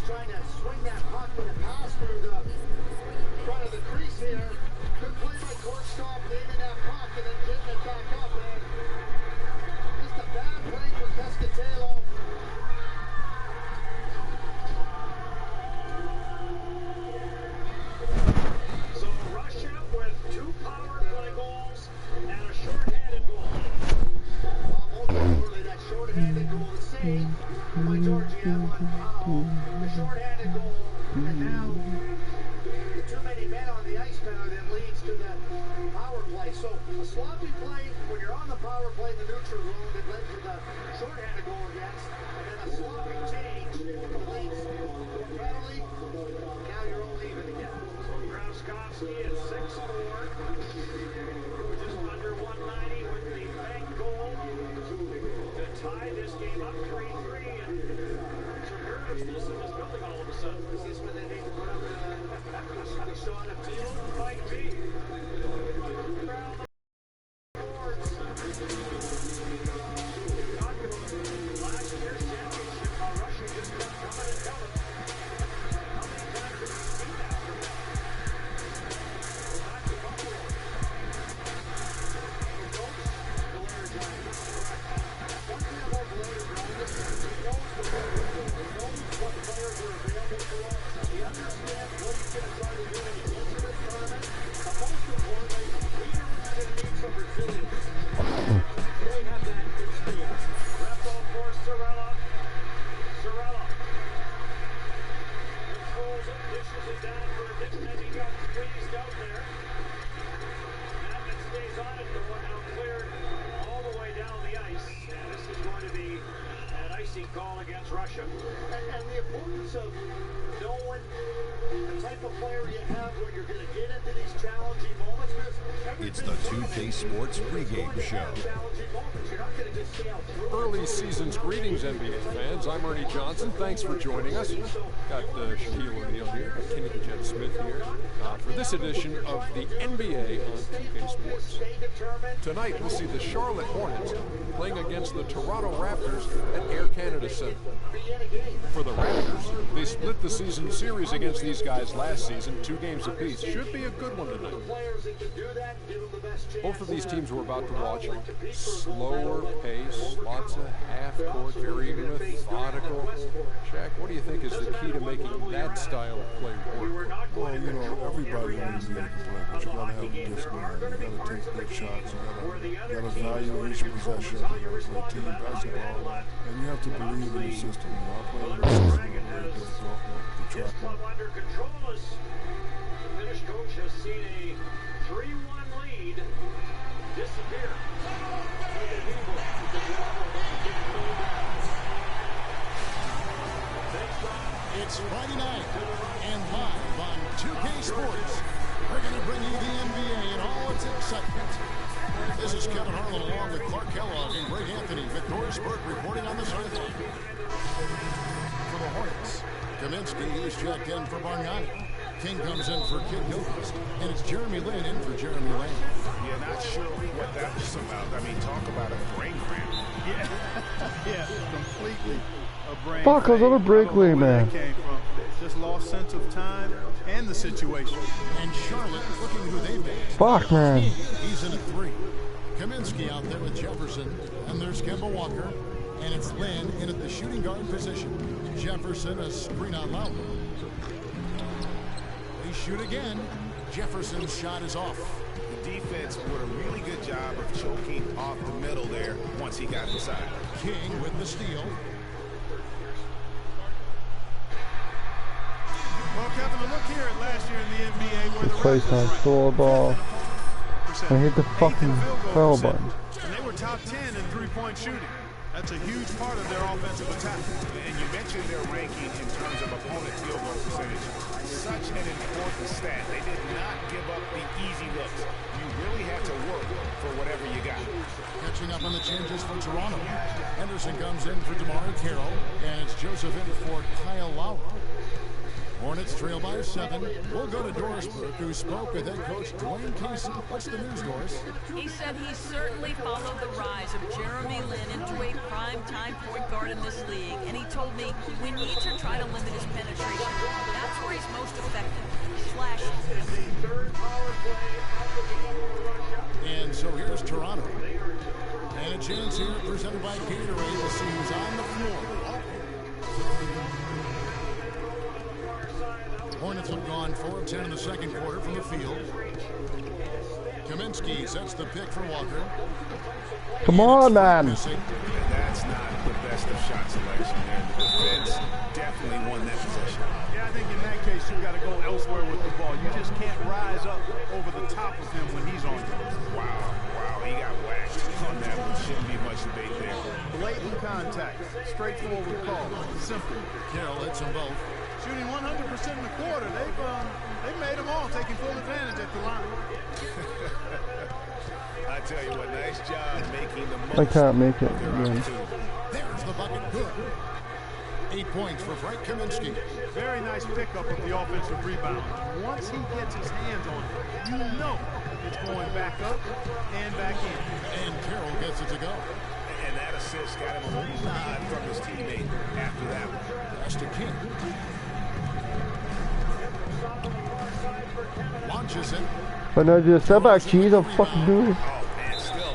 Trying to swing that puck and it passed through the front of the crease here. Good play by Kortstoff, leaving that puck and then getting it back up. And just a bad play for Pescatello. So Russia with 2 power play goals and a short-handed goal. Most importantly, that short-handed goal, the save by Georgiev on Powell. The short-handed goal, and now the too many men on the ice now that leads to that power play. So a sloppy play when you're on the power play in the neutral zone that led to the short-handed goal against, and then a sloppy change that leads to a penalty. Now you're all even again. Krauskowski at 6'4", just under 190 with the bank goal to tie this game up 3-3. And some nervousness in this building all of a sudden. Is this when they need to put up the shot of Teal? Might be. Last year's championship, how Russia just kept coming and coming. How many times have we seen that from them? Back to Buffalo. One thing about Blair, he knows what players are available to him. He understands what he's going to try to do when he gets to this tournament. But most importantly, he knows he's going to need some resilience. They have that in spades. Left ball for Sorella. Sorella. Controls it, dishes it down for a distance as he got squeezed out there. Madden stays on it, the one now cleared all the way down the ice. And this is going to be an icing call against Russia. And the importance of knowing the type of player you have when you're going to get into these challenging moments. It's the 2K Sports pregame show. Early season's greetings, NBA fans. I'm Ernie Johnson. Thanks for joining us. Got Shaquille O'Neal here, got Kenny the Jet Smith here for this edition of the NBA on 2K Sports. Tonight, we'll see the Charlotte Hornets playing against the Toronto Raptors at Air Canada Center. For the Raptors, they split the season series against these guys last season, 2 games apiece. Should be a good one tonight. Both of these teams we're about to watch, slower pace, lots of half-court, very methodical. Shaq, what do you think is the key to making that style of play work? Well, you know, everybody in the NBA can play, but you gotta have discipline. You gotta take good shots. You gotta value each possession. You gotta play team basketball, and you have to believe in the system. You know, I play in the system. It's very difficult to track. Club under control as the Finnish coach has seen a 3-1 lead disappear. It's Friday night, and live on 2K Sports, we're going to bring you the NBA in all its excitement. This is Kevin Harlan along with Clark Kellogg and Greg Anthony. Victoriasburg reporting on the sideline. For the Hornets, Kaminsky is checked in for Bargnani. King comes in for Kid Gilchrist, and it's Jeremy Lin in for Jeremy Lamb. Yeah, not sure what that was about. I mean, talk about a brain cramp. Yeah, yeah, completely a brain Fuck, cramp. another breakaway, I don't know where man. that came from. Just lost sense of time and the situation. And Charlotte looking who they made. Fuck, man. He's in at 3. Kaminsky out there with Jefferson, and there's Kemba Walker, and it's Lin in at the shooting guard position. Jefferson a screen on Lowry. They shoot again. Jefferson's shot is off. The defense did a really good job of choking off the middle there once he got inside. King with the steal. Well, Kevin, a look here at last year in the NBA where the Clayton stole a ball. I hit the fucking foul button. And they were top 10 in three-point shooting. That's a huge part of their offensive attack. And you mentioned their ranking in terms of opponent field goal percentage. Such an important stat. They did not give up the easy looks. You really had to work for whatever you got. Catching up on the changes for Toronto. Henderson comes in for DeMar Carroll, and it's Joseph in for Kyle Lowry. Hornets trail by 7. We'll go to Doris Burke, who spoke with head coach Dwayne Casey. What's the news, Doris? He said he certainly followed the rise of Jeremy Lin into a prime-time point guard in this league, and he told me we need to try to limit his penetration. That's where he's most effective. Slashing. And so here's Toronto. And a chance here presented by Gatorade to see who's on the floor. Hornets have gone 4 of 10 in the second quarter from the field. Kaminsky sets the pick for Walker. Come on, man. That's not the best of shot selection there. The defense definitely won that possession. Yeah, I think in that case, you've got to go elsewhere with the ball. You just can't rise up over the top of him when he's on you. Wow, he got whacked on that one. Shouldn't be much debate there. Blatant contact. Straightforward call. Simple. Carroll hits them both. Shooting 100% in the quarter. They've made them all, taking full advantage at the line. I tell you what, nice job making the most. I can't make it again. There's the bucket. Good. 8 points for Frank Kaminsky. Very nice pickup of the offensive rebound. Once he gets his hands on it, you know it's going back up and back in. And Carroll gets it to go. And that assist got him a little nod from his teammate after that one. Pass to King. Launches it. But no, just step back, cheese. I'll fucking do it. Oh, man, still.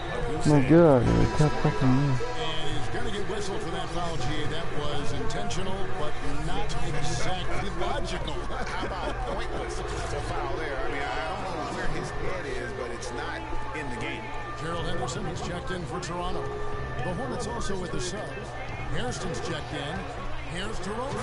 No, get out of here. I can't fucking move. And he's going to get whistled for that foul, G. That was intentional, but not exactly logical. How about pointless to foul there? I mean, I don't know where his head is, but it's not in the game. Gerald Henderson is checked in for Toronto. The Hornets also with the sub. Hairston's checked in. Here's Toronto.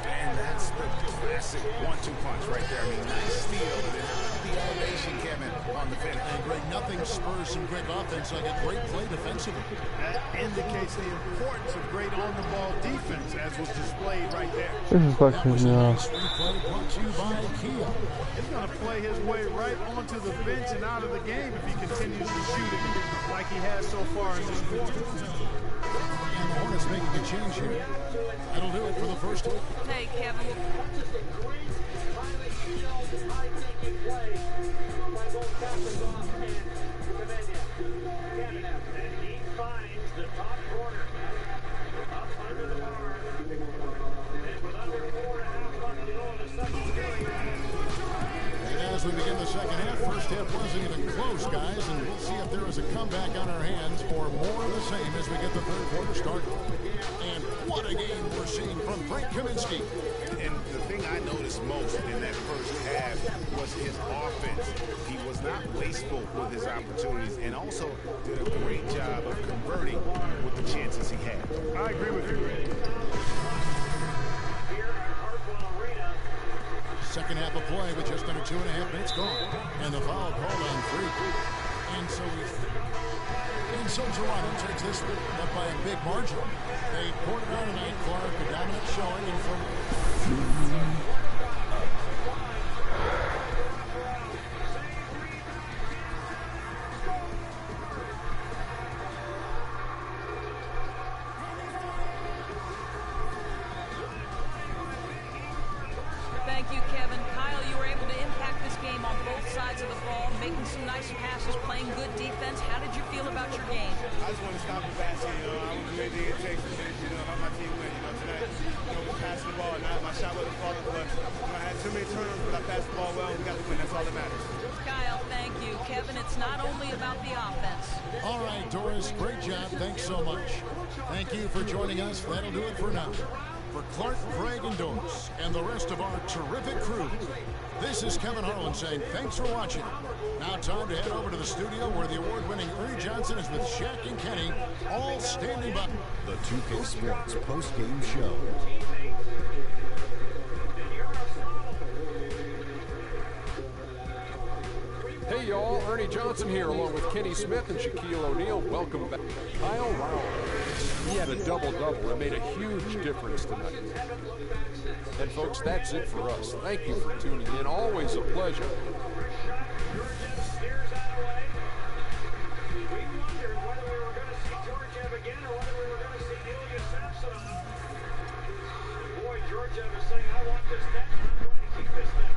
And that's the classic 1-2 punch right there. I mean, nice steal. And then the elevation, Kevin, on the finish. And Greg, nothing spurs some great offense like a great play defensively. That indicates the importance of great on-the-ball defense, as was displayed right there. This is fucking Replay brought to you by Kia. He's going to play his way right onto the bench and out of the game if he continues to shoot it like he has so far in this quarter. And the Hornets making a change here. That'll do it for the first one. Hey, Kevin. As we begin the second half, first half wasn't even close, guys, and we'll see if there is a comeback on our hands or more of the same as we get the third quarter started. And what a game we're seeing from Frank Kaminsky. And the thing I noticed most in that first half was his offense. He was not wasteful with his opportunities and also did a great job of converting with the chances he had. I agree with you. Second half of play with just under 2.5 minutes gone. And the foul called on 3. And so Toronto takes this up by a big margin. They poured it out tonight, Clark, a dominant showing in front. Thank you, Kevin. Kyle, you were able to impact this game on both sides of the ball, making some nice passes, playing good defense. How did you feel about your game? I just want to stop the passing, I want to do anything it takes to finish, help my team win. Tonight, we passed the ball, and my shot wasn't falling, but I had too many turnovers, but I passed the ball well, and we got the win. That's all that matters. Kyle, thank you. Kevin, it's not only about the offense. All right, Doris, great job. Thanks so much. Thank you for joining us. That'll do it for now. For Clark, Craig, and Doris, and the rest of our terrific crew, this is Kevin Harlan saying thanks for watching. Now time to head over to the studio where the award-winning Ernie Johnson is with Shaq and Kenny, all standing by. The 2K Sports post-game show. Hey y'all, Ernie Johnson here along with Kenny Smith and Shaquille O'Neal. Welcome back. Kyle Lowry, he had a double-double and made a huge difference tonight. And folks, that's it for us. Thank you for tuning in. Always a pleasure. Georgiev is saying, I want this net, I'm going to keep this net.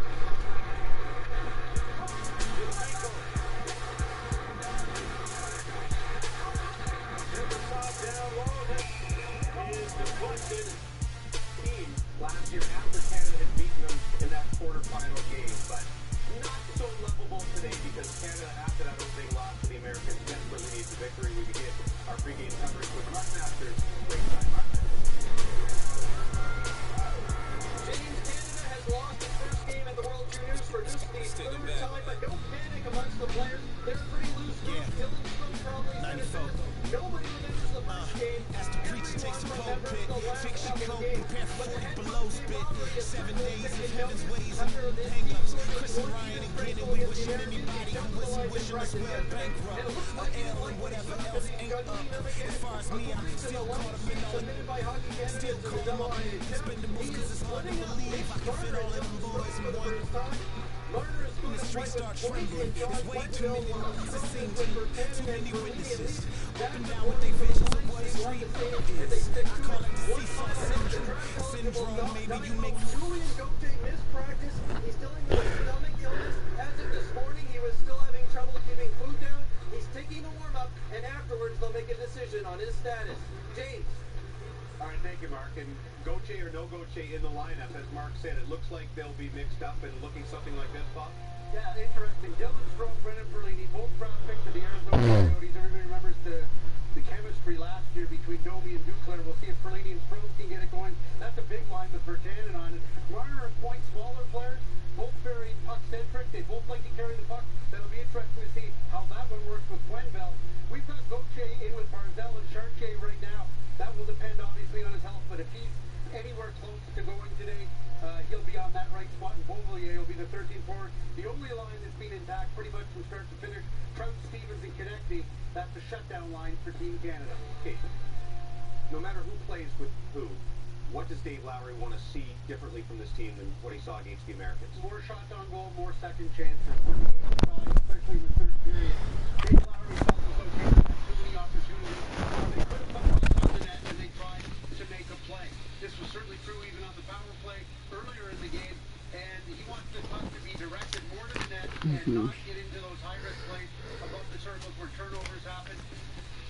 Last year after Canada had beaten them in that quarterfinal game, but not so lovable today because Canada, after that opening loss to the Americans, desperately needs a victory. We begin our pregame coverage with Mark Masters. Great time, Mark. James, Canada has lost its first game at the World Juniors for just the third time, but no panic amongst the players. They're pretty loose. Dylan Stone probably said nobody remembers the first game. As the preacher takes the pulpit, fix your coat, prepare for 40 below spit. 7 days of heaven's ways and hang-ups. Chris and Ryan again, and we wishing anybody who wasn't wishing us well bankrupt. Or L and whatever else ain't up. As far as me, I'm still caught up in all the still caught up in expendables, cause it's hard to believe I can fit all of them boys in one. When the streets start trembling, there's way too many lies, it seems too many witnesses. Up and down with their visions of what a street is. I call it the seesaw syndrome. Maybe you make Julian Gote missed practice. He's dealing with a stomach illness. As of this morning, he was still having trouble keeping food down. He's taking the warm-up, and afterwards they'll make a decision on his status. James. All right, thank you, Mark. And Goche or no Goche in the lineup, as Mark said, it looks like they'll be mixed up and looking something like this, Bob. Yeah, interesting. Dylan Strome, Brendan Perlini, both draft picks of the Arizona Coyotes. Everybody remembers the chemistry last year between Domi and Duclair. We'll see if Perlini and Strome can get it going. That's a big line with Virtanen on it. Marner and Point, smaller players, both very puck-centric. They both like to carry the puck. That'll be interesting to see how that one works with Quenneville. We've got Gauthier in with Barzal and Chartier right now. That will depend, obviously, on his health, but if he's anywhere close to going today, he'll be on that right spot, and Beauvillier will be the 13th forward. The only line that's been intact pretty much from start to finish, Trout, Stevens, and Konechny, that's the shutdown line for Team Canada. Okay. No matter who plays with who, what does Dave Lowry want to see differently from this team than what he saw against the Americans? More shots on goal, more second chances. Especially in the third period. Dave Lowry felt as though Canada had too many opportunities. They could have put pucks on the net and they tried to make a play. This was certainly true even on the power play earlier in the game. And he wants the puck to be directed more to the net and not get into those high-risk plays above the circles where turnovers happen.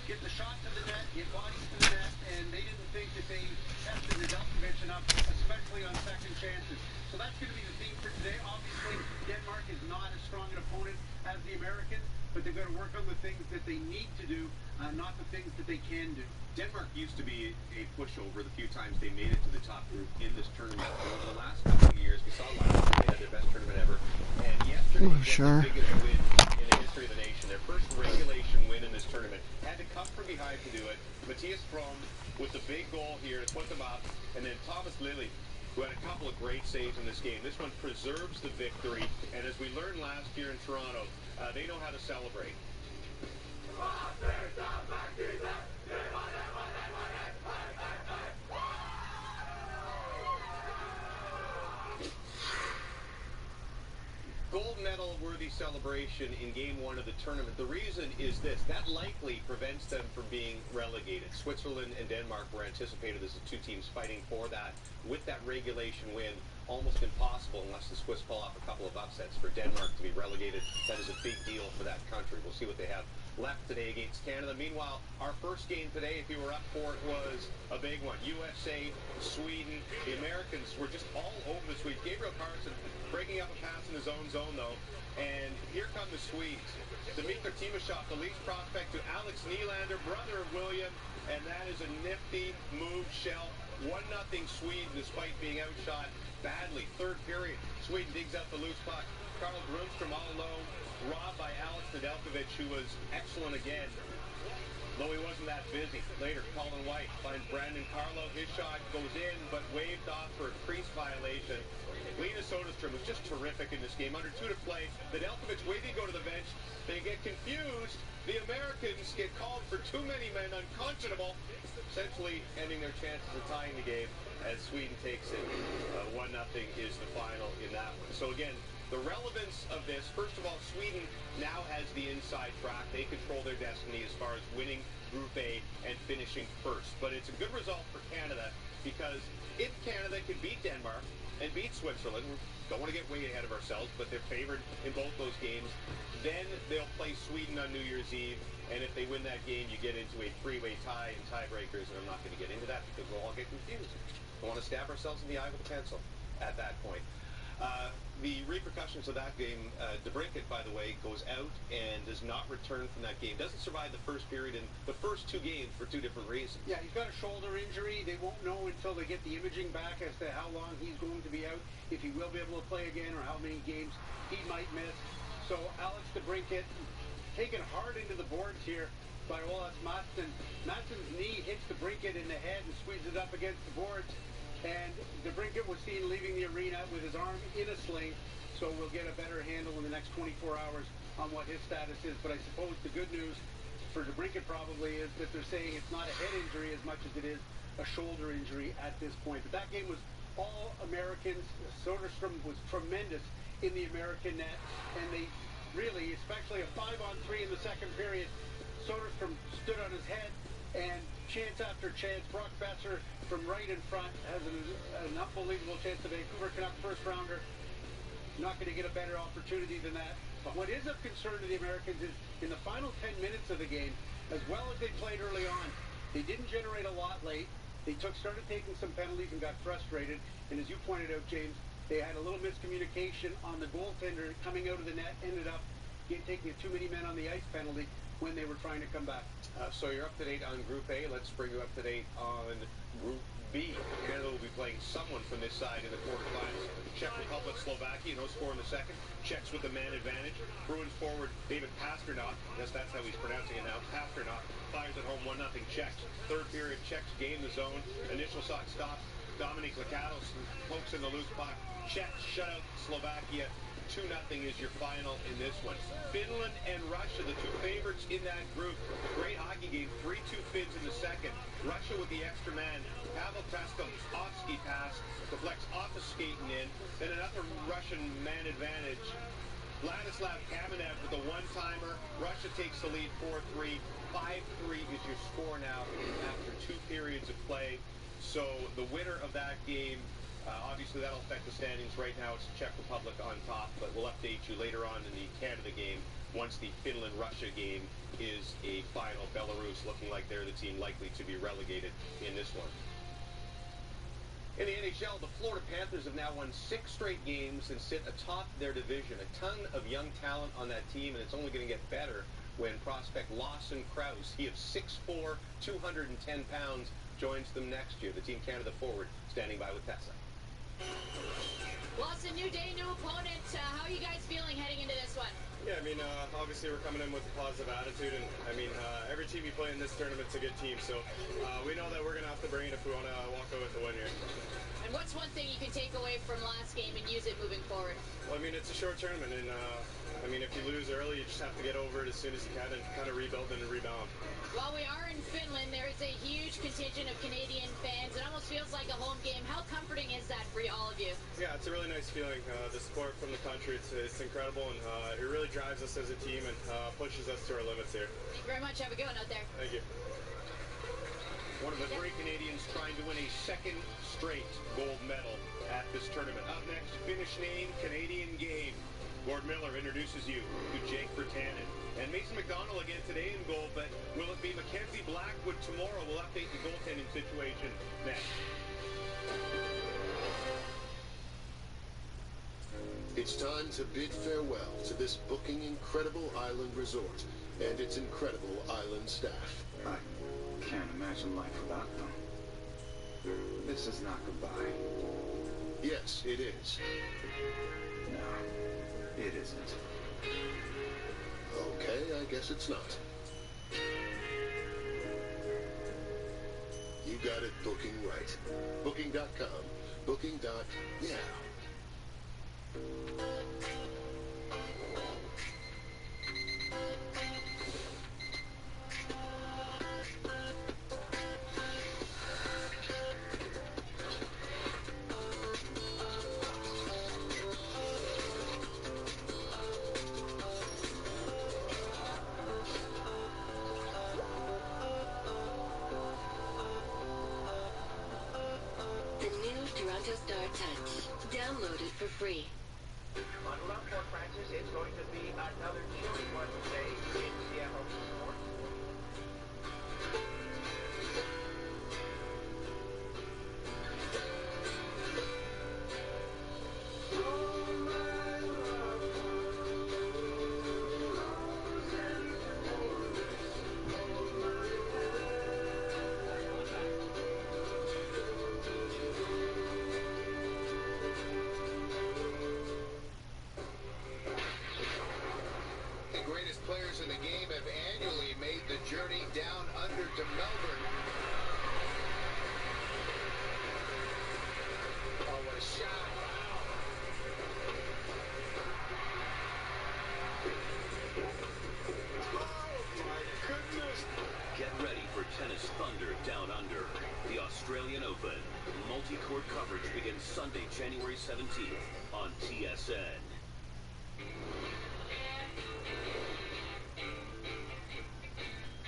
Get the shot to the net, get bodies to the net, and they didn't think that they tested Nedeljkovic enough, especially on second chances. So that's going to be the theme for today. Obviously, Denmark is not as strong an opponent as the Americans, but they've got to work on the things that they need to do, not the things that they can do. Denmark used to be a pushover the few times they made it to the top group in this tournament. Over the last couple of years, we saw last year they had their best tournament ever. And yesterday was the biggest win in the history of the nation. Their first regulation win in this tournament. Had to come from behind to do it. Matthias Strome with the big goal here to put them up. And then Thomas Lilly, who had a couple of great saves in this game. This one preserves the victory. And as we learned last year in Toronto, they know how to celebrate. gold medal worthy celebration in game 1 of the tournament. The reason is this: that likely prevents them from being relegated. Switzerland and Denmark were anticipated as the two teams fighting for that. With that regulation win, almost impossible unless the Swiss pull off a couple of upsets for Denmark to be relegated. That is a big deal for that country. We'll see what they have left today against Canada. Meanwhile, our first game today, if you were up for it, was a big one. USA, Sweden. The Americans were just all over the Swedes. Gabriel Carlsson breaking up a pass in his own zone, though. And here come the Swedes. Dmitry Timashov, the lead prospect, to Alex Nylander, brother of William. And that is a nifty move, Shell. 1-0 Sweden, despite being outshot badly. Third period, Sweden digs out the loose puck. Carl Grundstrom all alone, robbed by Alex Nedeljkovic, who was excellent again, though he wasn't that busy. Later, Colin White finds Brandon Carlo. His shot goes in, but waved off for a crease violation. Linus Soderstrom was just terrific in this game. Under 2 to play, Nedeljkovic waiting to go to the bench. They get confused. The Americans get called for too many men, unconscionable, essentially ending their chances of tying the game as Sweden takes it. 1-0 is the final in that one. So again, the relevance of this, first of all, Sweden now has the inside track. They control their destiny as far as winning Group A and finishing first. But it's a good result for Canada, because if Canada can beat Denmark and beat Switzerland, we don't want to get way ahead of ourselves, but they're favored in both those games, then they'll play Sweden on New Year's Eve. And if they win that game, you get into a three-way tie and tiebreakers, and I'm not going to get into that because we'll all get confused. We want to stab ourselves in the eye with a pencil at that point. The repercussions of that game, DeBrincat, by the way, goes out and does not return from that game. Doesn't survive the first period in the first 2 games for 2 different reasons. Yeah, he's got a shoulder injury. They won't know until they get the imaging back as to how long he's going to be out, if he will be able to play again, or how many games he might miss. So Alex DeBrincat taken hard into the boards here by Olas Mattsson. Mattsson's knee hits DeBrincat in the head and squeezes it up against the boards. And DeBrincat was seen leaving the arena with his arm in a sling, so we'll get a better handle in the next 24 hours on what his status is. But I suppose the good news for DeBrincat probably is that they're saying it's not a head injury as much as it is a shoulder injury at this point. But that game was all Americans. Soderstrom was tremendous in the American net, and they really, especially a 5-on-3 in the second period, Soderstrom stood on his head, and chance after chance. Brock Besser from right in front has an unbelievable chance. The Vancouver Canucks first rounder. Not going to get a better opportunity than that. But what is of concern to the Americans is in the final 10 minutes of the game, as well as they played early on, they didn't generate a lot late. They started taking some penalties and got frustrated. And as you pointed out, James, they had a little miscommunication on the goaltender coming out of the net, ended up taking too many men on the ice penalty when they were trying to come back. So you're up to date on Group A. Let's bring you up to date on Group B. Canada will be playing someone from this side in the quarterfinals. Czech Republic, Slovakia, no score in the second. Czechs with the man advantage. Bruins forward David Pastrnak, I guess that's how he's pronouncing it now, Pastrnak, fires at home 1-0 Czechs. Third period, Czechs gain the zone. Initial shot stops. Dominic Lakatos pokes in the loose puck. Czechs shut out Slovakia. 2-0 is your final in this one. Finland and Russia, the two favorites in that group. Great hockey game. 3-2 Finns in the second. Russia with the extra man. Pavel Teskov's off-ski pass deflects off the skating in. Then another Russian man advantage. Vladislav Kamenev with the one-timer. Russia takes the lead 4-3. 5-3 is your score now after 2 periods of play. So the winner of that game, obviously that'll affect the standings. Right now it's the Czech Republic on top, but we'll update you later on in the Canada game once the Finland-Russia game is a final. Belarus looking like they're the team likely to be relegated in this one. In the NHL, the Florida Panthers have now won 6 straight games and sit atop their division. A ton of young talent on that team, and it's only going to get better when prospect Lawson Krause, he of 6'4", 210 pounds, joins them next year. The Team Canada forward standing by with Tessa. Lawson, new day, new opponent. How are you guys feeling heading into this one? Yeah, I mean, obviously we're coming in with a positive attitude, and I mean, every team you play in this tournament's a good team, so we know that we're going to have to bring it if we want to walk away with the win here. And what's one thing you can take away from last game and use it moving forward? Well, I mean, it's a short tournament, and I mean, if you lose early, you just have to get over it as soon as you can and kind of rebuild and rebound. While we are in Finland, there is a huge contingent of Canadian fans. It almost feels like a home game. How comforting is that for all of you? Yeah, It's a really nice feeling. The support from the country, it's incredible, and it really drives us as a team and pushes us to our limits here. Thank you very much. Have a good one out there. Thank you. One of the three Canadians trying to win a second straight gold medal at this tournament. Up next, Finnish name, Canadian game. Gord Miller introduces you to Jake Virtanen. And Mason McDonald again today in goal, but will it be Mackenzie Blackwood tomorrow? We'll update the goaltending situation next. It's time to bid farewell to this booking incredible island resort and its incredible island staff. I can't imagine life without them. This is not goodbye. Yes, it is. No, it isn't. Okay, I guess it's not. You got it booking right. Booking.com. Booking.yeah. The new Toronto Star Touch. Download it for free. On Lovecore Francis, it's going to be another chilly one today in Seattle sports. The greatest players in the game have annually made the journey down under to Melbourne. Oh, what a shot. Oh, my goodness. Get ready for tennis thunder down under. The Australian Open. Multi-court coverage begins Sunday, January 17th on TSN.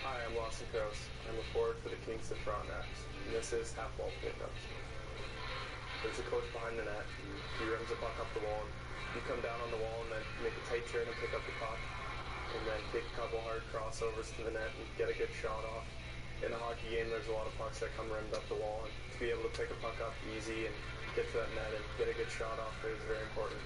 Hi, I'm Lawson Krause. I'm a forward for the Kings of Frontenac, and this is half-wall pickups. There's a coach behind the net. He rims the puck up the wall. You come down on the wall and then make a tight turn and pick up the puck, and then take a couple hard crossovers to the net and get a good shot off. In a hockey game, there's a lot of pucks that come rimmed up the wall, and to be able to pick a puck up easy and get to that net and get a good shot off it is very important.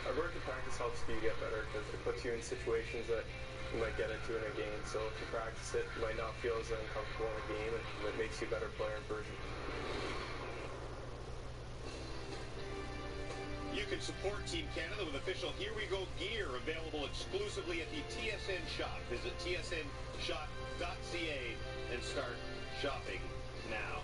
Our work in practice helps you get better because it puts you in situations that you might get into in a game. So if you practice it, you might not feel as uncomfortable in a game, and it makes you a better player in person. You can support Team Canada with official Here We Go gear available exclusively at the TSN shop. Visit tsnshop.ca and start shopping now.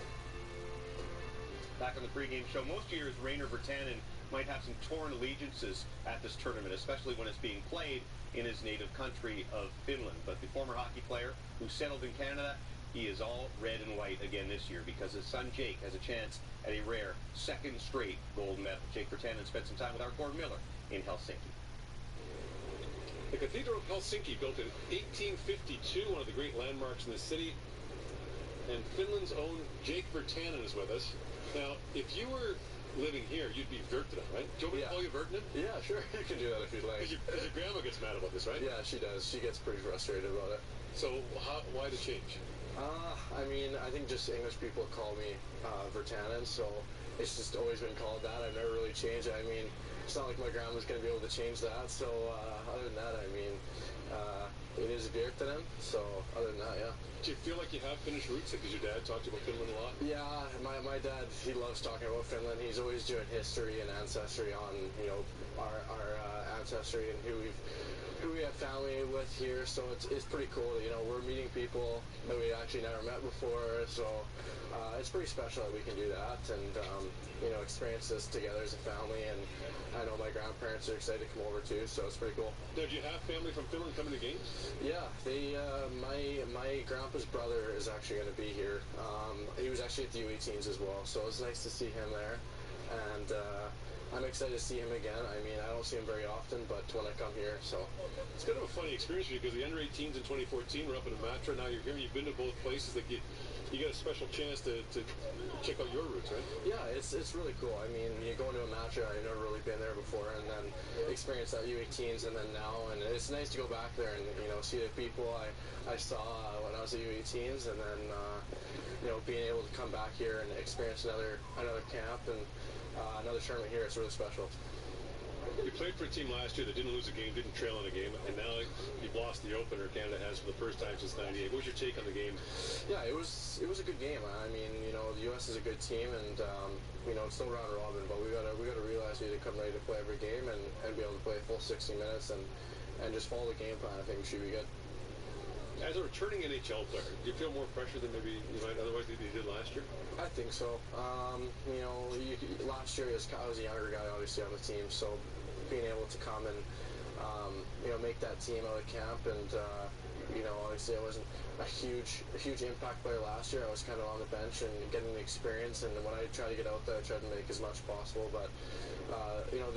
Back on the pregame show, most years Rainer Virtanen might have some torn allegiances at this tournament, especially when it's being played in his native country of Finland. But the former hockey player who settled in Canada, he is all red and white again this year because his son Jake has a chance at a rare second straight gold medal. Jake Virtanen spent some time with our Gord Miller in Helsinki. The Cathedral of Helsinki, built in 1852, one of the great landmarks in the city. And Finland's own Jake Virtanen is with us. Now, if you were living here, you'd be Virtanen, right? Do you want me to call you Virtanen? Yeah, sure. You can do that if you'd like. Because your grandma gets mad about this, right? Yeah, she does. She gets pretty frustrated about it. So why the change? I mean, I think just English people call me Virtanen, so it's just always been called that. I've never really changed it. I mean, it's not like my grandma's going to be able to change that. So other than that, I mean, it is Virtanen. So other than that, yeah. Do you feel like you have Finnish roots? Because your dad talked about Finland a lot? Yeah, my dad, he loves talking about Finland. He's always doing history and ancestry on, you know, our ancestry and who we have family with here. So it's pretty cool. You know, we're meeting people that we actually never met before. So it's pretty special that we can do that and, you know, experience this together as a family. And I know my grandparents are excited to come over too, so it's pretty cool. Now, do you have family from Finland coming to games? Yeah, my grandpa's brother is actually going to be here. He was actually at the U18s as well, so it was nice to see him there. and I'm excited to see him again. I mean, I don't see him very often, but when I come here, so. It's kind of a funny experience for you because the under-18s in 2014 were up in Amatra. Now you're here. You've been to both places. Like you got a special chance to check out your roots, right? Yeah, it's really cool. I mean, you go into Amatra, I've never really been there before, and then experience that U18s, and then now, and it's nice to go back there and see the people I saw when I was at U18s, and then being able to come back here and experience another camp and another tournament here, it's really special. You played for a team last year that didn't lose a game, didn't trail in a game, and now you've lost the opener. Canada has for the first time since '98. What was your take on the game? Yeah, it was a good game. I mean, the U.S. is a good team, and it's still round robin, but we gotta realize we need to come ready to play every game and be able to play a full 60 minutes and just follow the game plan. I think we should be good. As a returning NHL player, do you feel more pressure than maybe you might otherwise you did last year? I think so. Last year I was a younger guy, obviously, on the team, so being able to come and make that team out of camp, and obviously I wasn't a huge impact player last year. I was kind of on the bench and getting the experience, and when I tried to get out there, I tried to make as much possible. But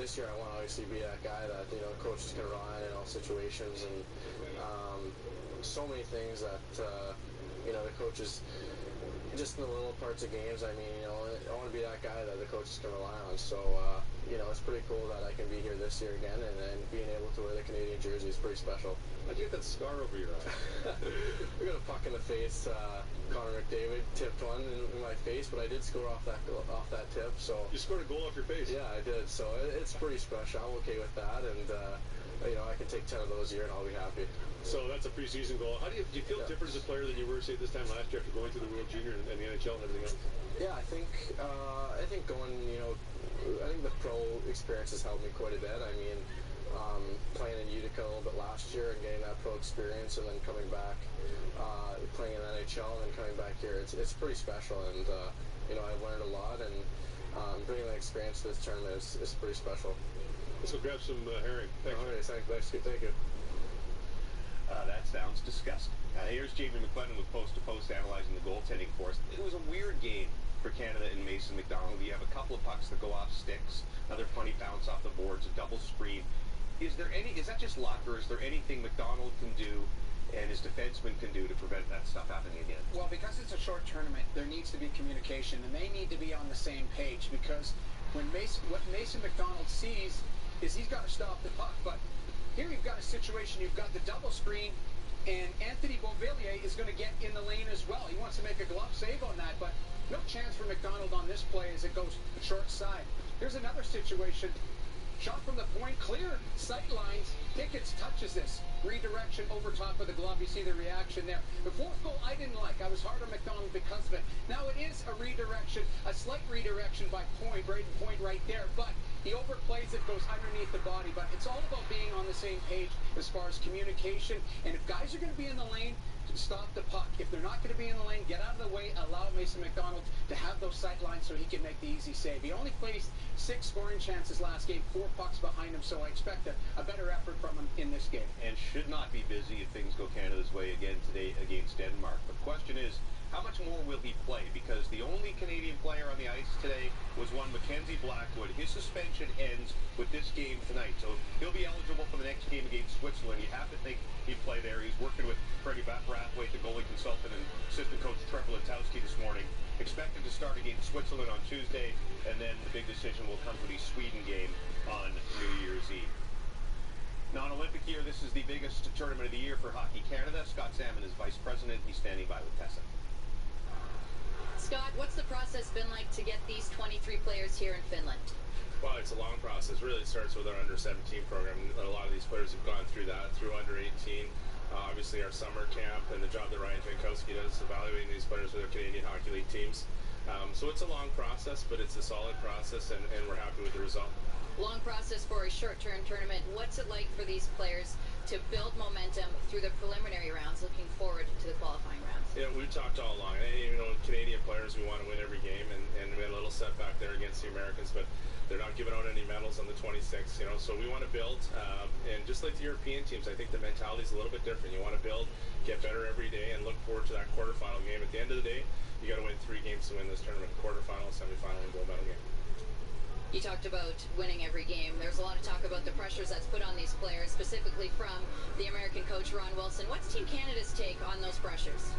this year I want to obviously be that guy that coaches can rely on in all situations, and so many things that the coaches, just in the little parts of games. I mean, I want to be that guy that the coaches can rely on. So it's pretty cool that I can be here this year again, and being able to wear the Canadian jersey is pretty special. How'd you get that scar over your eye? We got a puck in the face. Connor McDavid tipped one in my face, but I did score off that tip. So you scored a goal off your face? Yeah, I did. So it's pretty special. I'm okay with that, and I can take 10 of those a year, and I'll be happy. So that's a preseason goal. How do you feel different as a player than you were, say, this time last year after going through the World Junior and the NHL and everything else? Yeah, I think going, I think the pro experience has helped me quite a bit. I mean, playing in Utica a little bit last year and getting that pro experience, and then coming back, playing in NHL, and then coming back here, it's pretty special. And I've learned a lot, and bringing that experience to this tournament is pretty special. Let's go grab some herring. Thanks. All right, thank you. That sounds disgusting. Here's Jamie McLennan with Post to Post analyzing the goaltending for us. It was a weird game for Canada and Mason McDonald. You have a couple of pucks that go off sticks, another funny bounce off the boards, a double screen. Is that just luck, or is there anything McDonald can do and his defenseman can do to prevent that stuff happening again? Well, because it's a short tournament, there needs to be communication, and they need to be on the same page, because what Mason McDonald sees is he's got to stop the puck, but here you've got a situation, you've got the double screen, and Anthony Beauvillier is going to get in the lane as well. He wants to make a glove save on that, but no chance for McDonald on this play as it goes short side. Here's another situation. Shot from the point, clear sight lines. Tickets touches this. Redirection over top of the glove. You see the reaction there. The fourth goal I didn't like. I was hard on McDonald because of it. Now it is a redirection, a slight redirection by Point, Braden Point right there, but he overplays it, goes underneath the body. But it's all about being on the same page as far as communication. And if guys are going to be in the lane, stop the puck. If they're not going to be in the lane, get out of the way, allow Mason McDonald to have those sight lines so he can make the easy save. He only faced 6 scoring chances last game, 4 pucks behind him, so I expect a better effort from him in this game. And should not be busy if things go Canada's way again today against Denmark. But the question is, how much more will he play? Because the only Canadian player on the ice today was one Mackenzie Blackwood. His suspension ends with this game tonight, so he'll be eligible for the next game against Switzerland. You have to think he'd play there. He's working with Freddie Brathwaite, the goalie consultant, and assistant coach Trevor Letowski this morning. Expected to start against Switzerland on Tuesday, and then the big decision will come for the Sweden game on New Year's Eve. Non-Olympic year, this is the biggest tournament of the year for Hockey Canada. Scott Salmon is vice president. He's standing by with Tessa. Scott, what's the process been like to get these 23 players here in Finland? Well, it's a long process. Really, it starts with our under-17 program. A lot of these players have gone through that, through under-18. Obviously, our summer camp and the job that Ryan Jankowski does, evaluating these players for their Canadian Hockey League teams. So it's a long process, but it's a solid process, and we're happy with the result. Long process for a short-term tournament. What's it like for these players to build momentum through the preliminary rounds, looking forward to the qualifying rounds? Yeah, we've talked all along. Canadian players, we want to win every game, and we had a little setback there against the Americans, but they're not giving out any medals on the 26th, so we want to build, and just like the European teams, I think the mentality is a little bit different. You want to build, get better every day, and look forward to that quarterfinal game. At the end of the day, you got to win 3 games to win this tournament: quarterfinal, semifinal, and gold medal game. You talked about winning every game. There's a lot of talk about the pressures that's put on these players, specifically from the American coach, Ron Wilson. What's Team Canada's take on those pressures?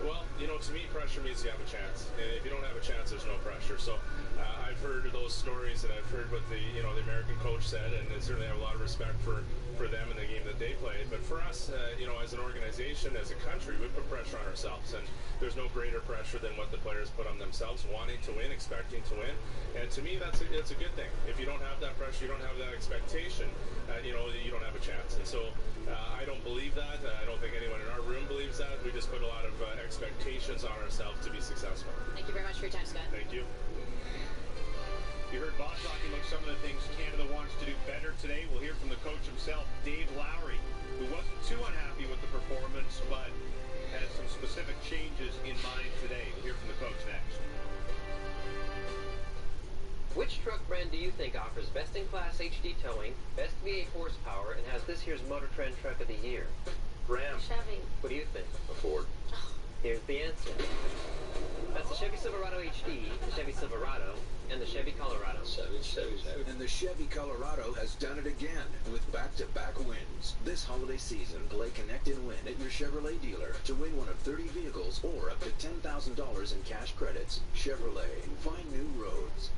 Well, you know, to me, pressure means you have a chance. And if you don't have a chance, there's no pressure. So I've heard those stories, and I've heard what the American coach said, and I certainly have a lot of respect for them and the game that they played. But for us, as an organization, as a country, we put pressure on ourselves. And there's no greater pressure than what the players put on themselves, wanting to win, expecting to win. And to me, that's a good thing. If you don't have that pressure, you don't have that expectation, you don't have a chance. And so I don't believe that. I don't think anyone in our room believes that. We just put a lot of expectations on ourselves to be successful. Thank you very much for your time, Scott. Thank you. You heard Bob talking about some of the things Canada wants to do better today. We'll hear from the coach himself, Dave Lowry, who wasn't too unhappy with the performance, but has some specific changes in mind today. We'll hear from the coach next. Which truck brand do you think offers best-in-class HD towing, best V8 horsepower, and has this year's Motor Trend Truck of the Year? Ram. Chevy. What do you think? A Ford. Here's the answer. That's the Chevy Silverado HD, the Chevy Silverado, and the Chevy Colorado. And the Chevy Colorado has done it again with back-to-back wins. This holiday season, play Connect and Win at your Chevrolet dealer to win one of 30 vehicles or up to $10,000 in cash credits. Chevrolet, find new roads.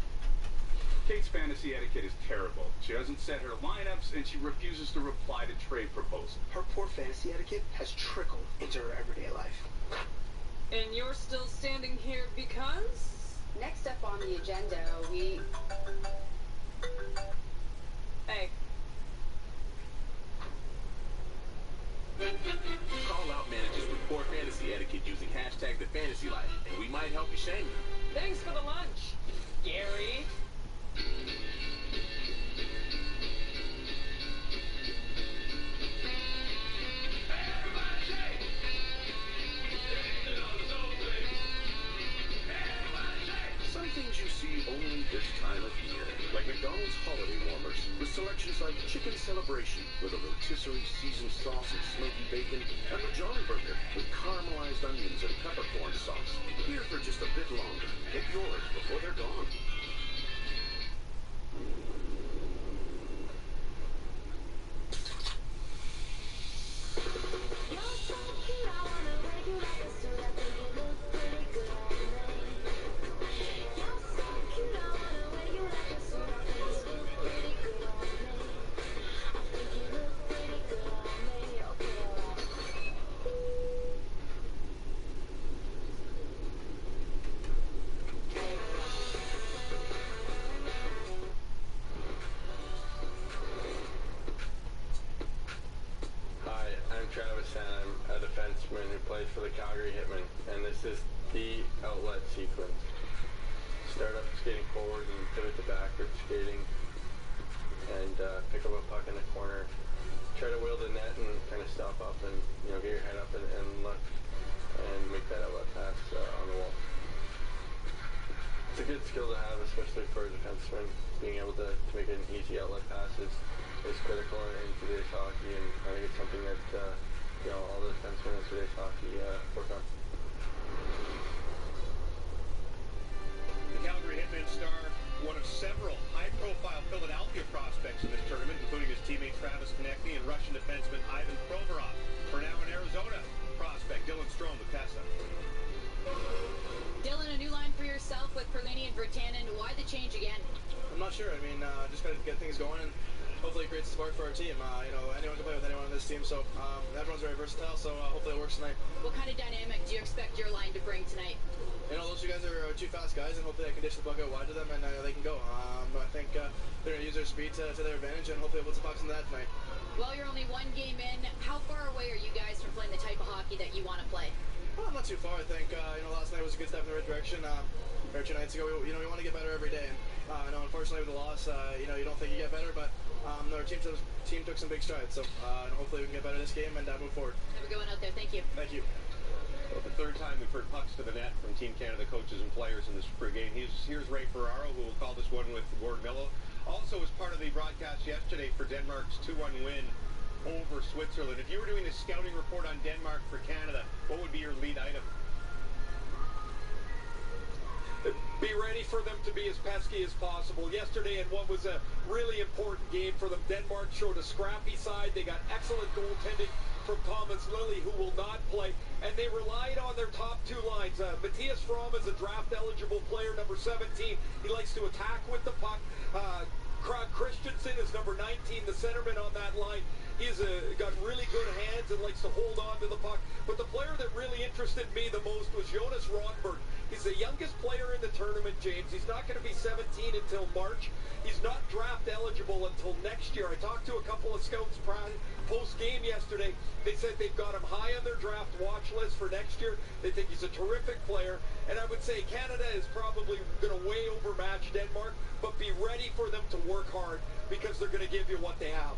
Kate's fantasy etiquette is terrible. She doesn't set her lineups, and she refuses to reply to trade proposals. Her poor fantasy etiquette has trickled into her everyday life. And you're still standing here because? Next up on the agenda, we... Hey. Call out managers with poor fantasy etiquette using hashtag #TheFantasyLife, and we might help you shame them. Thanks for the lunch, Gary. Some things you see only this time of year, like McDonald's holiday warmers, with selections like Chicken Celebration with a rotisserie seasoned sauce and smoky bacon, and the Jolly Burger with caramelized onions and peppercorn sauce. Here for just a bit longer. Get yours before they're gone. For the Calgary Hitmen, and this is the outlet sequence. Start up skating forward and pivot to backward skating, and pick up a puck in the corner. Try to wheel the net and kind of stop up and get your head up and look and make that outlet pass on the wall. It's a good skill to have, especially for a defenseman. Being able to make an easy outlet pass is critical in today's hockey, and I think it's something that all the defensemen in today's hockey work on. The Calgary Hitmen star, one of several high-profile Philadelphia prospects in this tournament, including his teammate Travis Konechny and Russian defenseman Ivan Provorov. For now, an Arizona prospect, Dylan Strome with Tessa. Dylan, a new line for yourself with Perlini and Virtanen. Why the change again? I'm not sure. I mean, just got to get things going, and hopefully it creates a spark for our team. Anyone can play with anyone on this team, so everyone's very versatile, so hopefully it works tonight. What kind of dynamic do you expect your line to bring tonight? Those two guys are two fast guys, and hopefully I can dish the puck out wide to them, and they can go. I think they're going to use their speed to their advantage, and hopefully we'll put some pucks in that tonight. Well, you're only one game in. How far away are you guys from playing the type of hockey that you want to play? Well, not too far, I think. Last night was a good step in the right direction. Or 2 nights ago, we want to get better every day. And unfortunately with the loss, you don't think you get better, but our team took some big strides. So hopefully we can get better this game and move forward. Have a good one out there. Thank you. Thank you. Well, the third time we've heard pucks to the net from Team Canada coaches and players in this brigade. Here's Ray Ferraro, who will call this one with Ward Millo. Also was part of the broadcast yesterday for Denmark's 2-1 win over Switzerland. If you were doing a scouting report on Denmark for Canada, what would be your lead item? be ready for them to be as pesky as possible. Yesterday, in what was a really important game for them, Denmark showed a scrappy side. They got excellent goaltending from Thomas Lilly, who will not play, and they relied on their top two lines. Matthias Fromm is a draft-eligible player, number 17. He likes to attack with the puck. Krag Christensen is number 19, the centerman on that line. He's got really good hands and likes to hold on to the puck. But the player that really interested me the most was Jonas Rondberg. He's the youngest player in the tournament, James. He's not going to be 17 until March. He's not draft eligible until next year. I talked to a couple of scouts post-game yesterday. They said they've got him high on their draft watch list for next year. They think he's a terrific player. And I would say Canada is probably going to way overmatch Denmark, but be ready for them to work hard because they're going to give you what they have.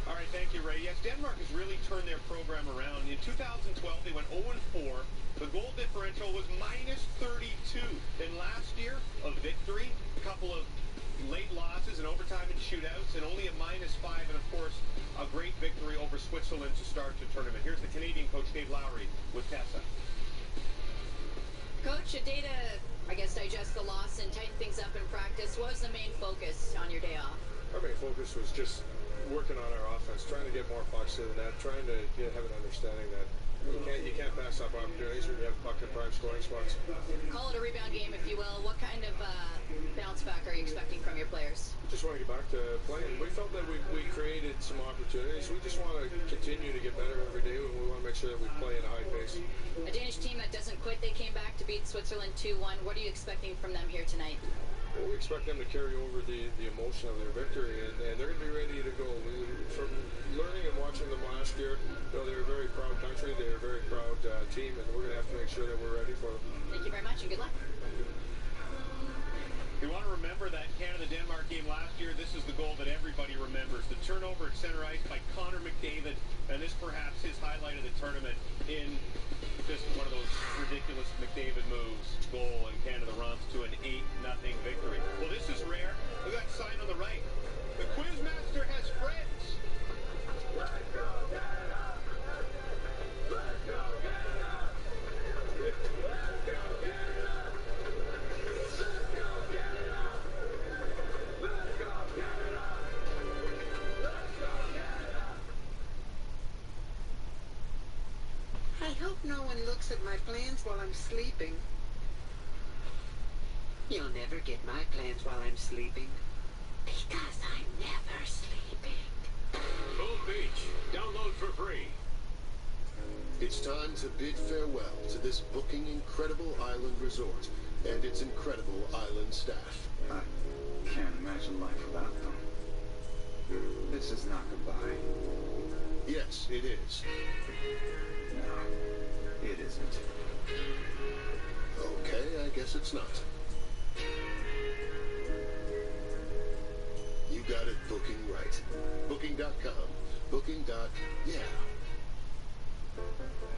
All right, thank you, Ray. Yes, Denmark has really turned their program around. In 2012, they went 0-4. The goal differential was -32. Then last year, a victory, a couple of late losses and overtime and shootouts, and only a -5, and of course, a great victory over Switzerland to start the tournament. Here's the Canadian coach, Dave Lowry, with Tessa. Coach, a day to, I guess, digest the loss and tighten things up in practice. What was the main focus on your day off? Our main focus was just working on our offense, trying to get more pucks to the net, trying to have an understanding that you can't pass up opportunities when you have puck in prime scoring spots. Call it a rebound game, if you will. What kind of bounce back are you expecting from your players? Just want to get back to playing. We felt that we created some opportunities. We just want to continue to get better every day, and we want to make sure that we play at a high pace. A Danish team that doesn't quit. They came back to beat Switzerland 2-1. What are you expecting from them here tonight? Well, we expect them to carry over the emotion of their victory, and they're going to be ready to go. From learning and watching them last year, they're a very proud country, they're a very proud team, and we're going to have to make sure that we're ready for them. Thank you very much, and good luck. You want to remember that Canada-Denmark game last year. This is the goal that everybody remembers. The turnover at center ice by Connor McDavid, and this perhaps his highlight of the tournament in just one of those ridiculous McDavid moves. Goal, and Canada runs to an 8-0 victory. Well, this is rare. Look at that sign on the right. The Quizmaster has friends. Let's go Canada! Let's go Canada! Let's go Canada! Let's go Canada! Let's go Canada! Let's go Canada! I hope no one looks at my plans while I'm sleeping. You'll never get my plans while I'm sleeping. Because I'm never sleeping. Boom Beach. Download for free. It's time to bid farewell to this booking incredible island resort and its incredible island staff. I can't imagine life without them. This is not goodbye. Yes, it is. No, it isn't. Okay, I guess it's not. You got it booking right. Booking.com. Yeah.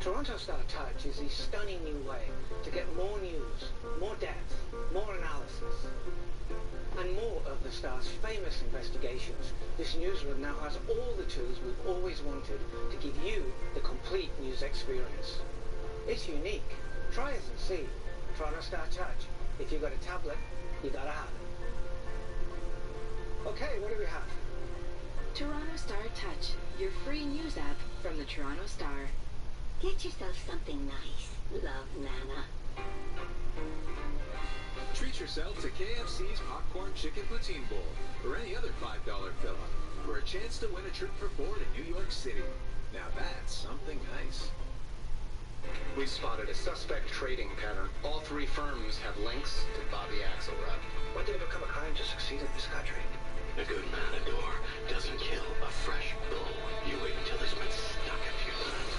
Toronto Star Touch is a stunning new way to get more news, more depth, more analysis, and more of the Star's famous investigations. This newsroom now has all the tools we've always wanted to give you the complete news experience. It's unique. Try us and see. Toronto Star Touch. If you've got a tablet, you gotta have it. Okay, what do we have? Toronto Star Touch, your free news app from the Toronto Star. Get yourself something nice, love Nana. Treat yourself to KFC's Popcorn Chicken Poutine Bowl or any other $5 fill-up for a chance to win a trip for 4 to New York City. Now that's something nice. We spotted a suspect trading pattern. All three firms have links to Bobby Axelrod. What did it become a crime to succeed in this country? A good matador doesn't kill a fresh bull. You wait until he's been stuck a few times.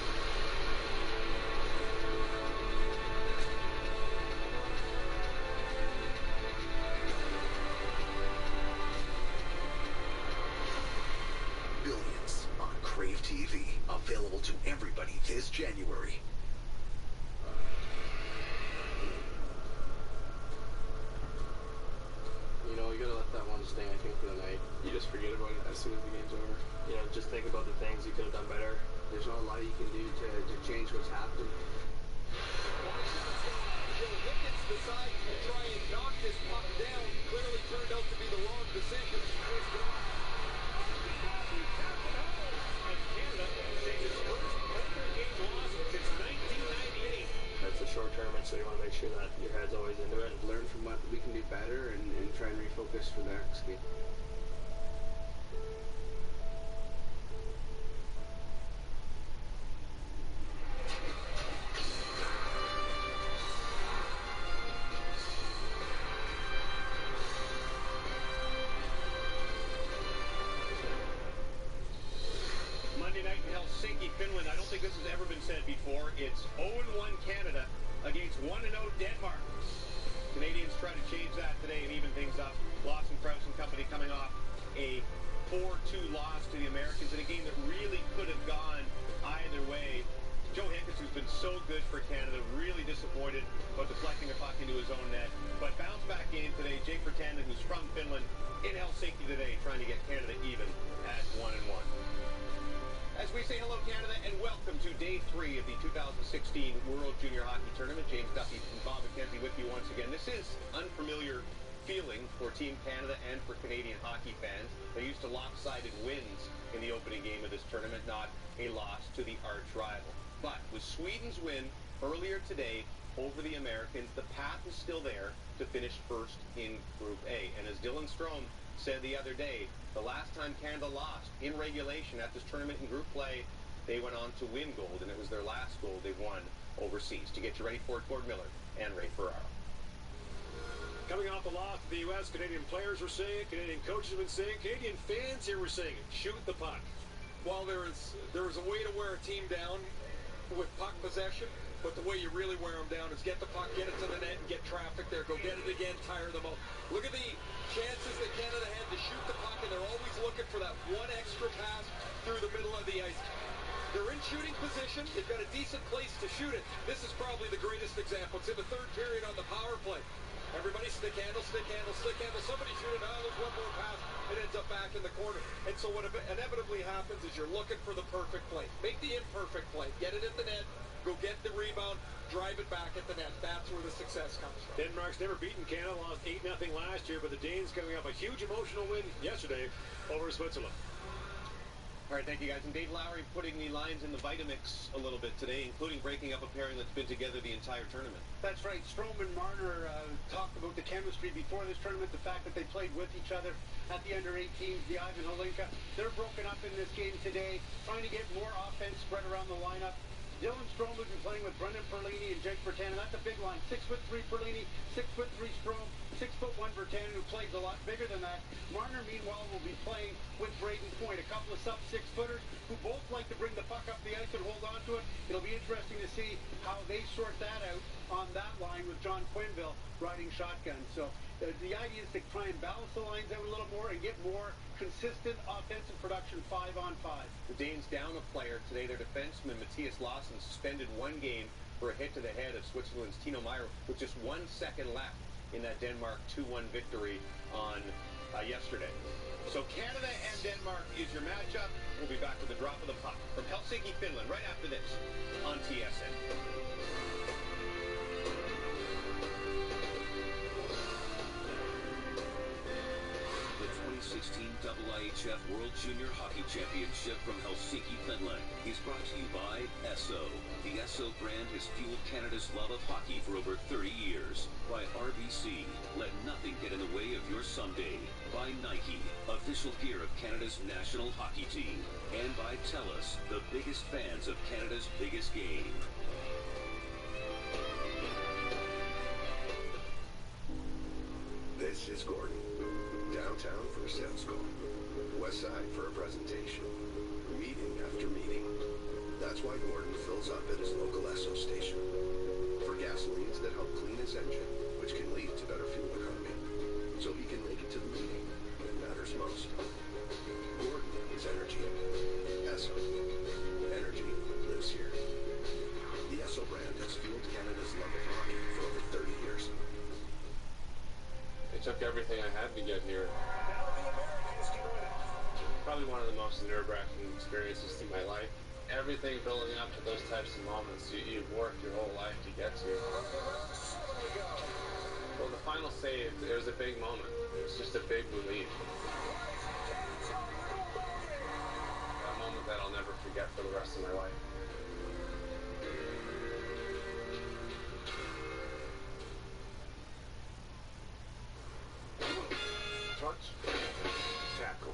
Billions on Crave TV. Available to everybody this January. You know, you gotta let that one sting, I think, for the night. You just forget about it as soon as the game's over. You know, just think about the things you could have done better. There's not a lot you can do to change what's happened. Joe Wickens decides to try and knock this puck down. Clearly turned out to be the wrong decision. And Canada takes its first opening game loss since 1998. It's a short tournament, so you want to make sure that your head's always into it. Learn from what we can do better and try and refocus for the next game. Monday night in Helsinki, Finland. I don't think this has ever been said before. It's 0-1 Canada against 1-0 Denmark. Canadians try to change that today and even things up. Lawson Krause and company coming off a 4-2 loss to the Americans in a game that really could have gone either way. Joe Hinkins, who's been so good for Canada, really disappointed about deflecting a puck into his own net. But bounce back game today. Jake Virtanen, who's from Finland, in Helsinki today, trying to get Canada even at 1-1. As we say hello, Canada, and welcome to Day 3 of the 2016 World Junior Hockey Tournament. James Duffy and Bob McKenzie with you once again. This is unfamiliar feeling for Team Canada and for Canadian hockey fans. They're used to lopsided wins in the opening game of this tournament, not a loss to the arch rival. But with Sweden's win earlier today over the Americans, the path is still there to finish first in Group A. And as Dylan Strome said the other day, the last time Canada lost in regulation at this tournament in group play, they went on to win gold, and it was their last gold they've won overseas. To get you ready for it, Gord Miller and Ray Ferraro. Coming off the loss to the U.S., Canadian players were saying, Canadian coaches have been saying, Canadian fans here were saying, shoot the puck. Well, there was a way to wear a team down with puck possession, but the way you really wear them down is get the puck, get it to the net, and get traffic there. Go get it again, tire them out. Look at the chances that Canada had to shoot the puck, and they're always looking for that one extra pass through the middle of the ice. They're in shooting position. They've got a decent place to shoot it. This is probably the greatest example. It's in the third period on the power play. Everybody stick handle, stick handle, stick handle. Somebody shoot it out. There's one more pass. It ends up back in the corner. And so what inevitably happens is you're looking for the perfect play. Make the imperfect play. Get it at the net. Go get the rebound. Drive it back at the net. That's where the success comes from. Denmark's never beaten Canada, lost 8-0 last year, but the Danes coming off a huge emotional win yesterday over Switzerland. All right, thank you, guys. And Dave Lowry putting the lines in the Vitamix a little bit today, including breaking up a pairing that's been together the entire tournament. That's right. Strome and Marner talked about the chemistry before this tournament, the fact that they played with each other at the under-18s, the Ivan Holinka. They're broken up in this game today, trying to get more offense spread around the lineup. Dylan Strome has been playing with Brendan Perlini and Jake Virtanen. That's a big line. 6'3" Perlini, 6'3" Strome, 6'1" Virtanen, who plays a lot bigger than that. Marner, meanwhile, will be playing with Braden Point, a couple of sub-6-footers who both like to bring the puck up the ice and hold on to it. It'll be interesting to see how they sort that out on that line with John Quenneville riding shotgun. So the idea is to try and balance the lines out a little more and get more consistent offensive production 5-on-5. The Danes down a player today. Their defenseman, Matthias Lawson, suspended one game for a hit to the head of Switzerland's Tino Meyer with just 1 second left in that Denmark 2-1 victory on yesterday. So Canada and Denmark is your matchup. We'll be back with the drop of the puck from Helsinki, Finland, right after this on TSN. The 2016 IIHF World Junior Hockey Championship from Helsinki, Finland is brought to you by Esso. The Esso brand has fueled Canada's love of hockey for over 30 years. By RBC, let nothing get in the way of your someday. By Nike, official gear of Canada's national hockey team. And by TELUS, the biggest fans of Canada's biggest game. This is Gordon. Downtown for a sales call. West Side for a presentation. Meeting after meeting. That's why Gordon fills up at his local Esso station. For gasolines that help clean his engine, which can lead to better fuel economy. So he can make it to the meeting when it matters most. Gordon is energy. Esso. Energy lives here. The Esso brand has fueled Canada's love of hockey for over 30 years. It took everything I had to get here. Probably one of the most nerve-wracking experiences through my life. Everything building up to those types of moments you've worked your whole life to get to. Well, the final save, it was a big moment. It was just a big relief. A moment that I'll never forget for the rest of my life. Touch. Tackle.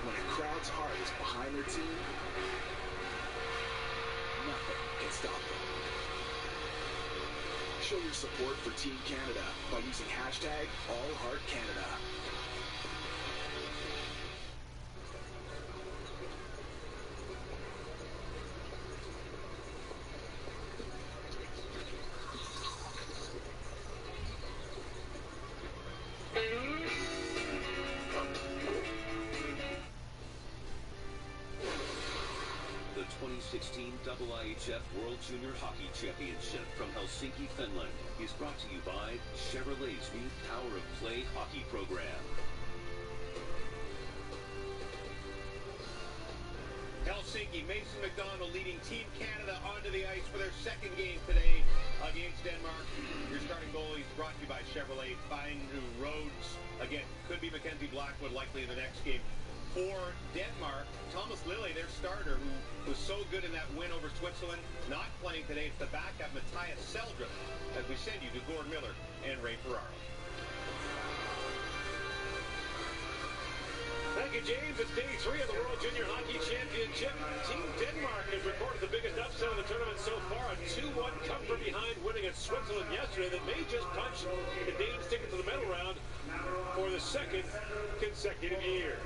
When a crowd's heart is behind their team, nothing can stop them. Show your support for Team Canada by using hashtag AllHeartCanada. The 2016 IIHF World Junior Hockey Championship from Helsinki, Finland is brought to you by Chevrolet's new Power of Play hockey program. Helsinki, Mason McDonald leading Team Canada onto the ice for their second game today against Denmark. Your starting goalies brought to you by Chevrolet. Find new roads. Again, could be Mackenzie Blackwood likely in the next game. For Denmark, Thomas Lille, their starter, who was so good in that win over Switzerland, not playing today. It's the backup, Matthias Seldrup, as we send you to Gord Miller and Ray Ferraro. Thank you, James. It's day 3 of the World Junior Hockey Championship. Team Denmark has recorded the biggest upset of the tournament so far. A 2-1 come from behind winning at Switzerland yesterday that may just punch the Danes' ticket to the medal round for the second consecutive year.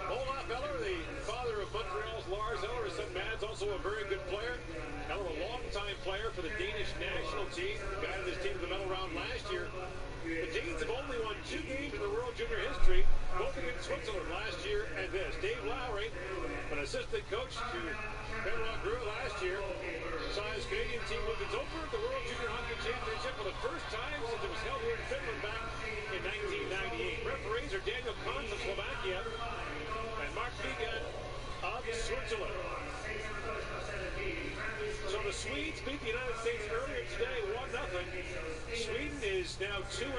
Olaf Eller, the father of Montreal's Lars Eller, his son Mads, also a very good player. Eller, a long-time player for the Danish national team, guided his team to the medal round last year. The Danes have only won 2 games in the World Junior history, both against Switzerland last year and this. Dave Lowry, an assistant coach to Benoit Grew last year, saw his Canadian team move its over at the World Junior Hockey Championship for the first time since it was held here in Finland back in 1998. Referees are Daniel Kahn from Slovakia and Mark Vigan of Switzerland. So the Swedes beat the United States earlier today 1-0. Sweden is now 2-0.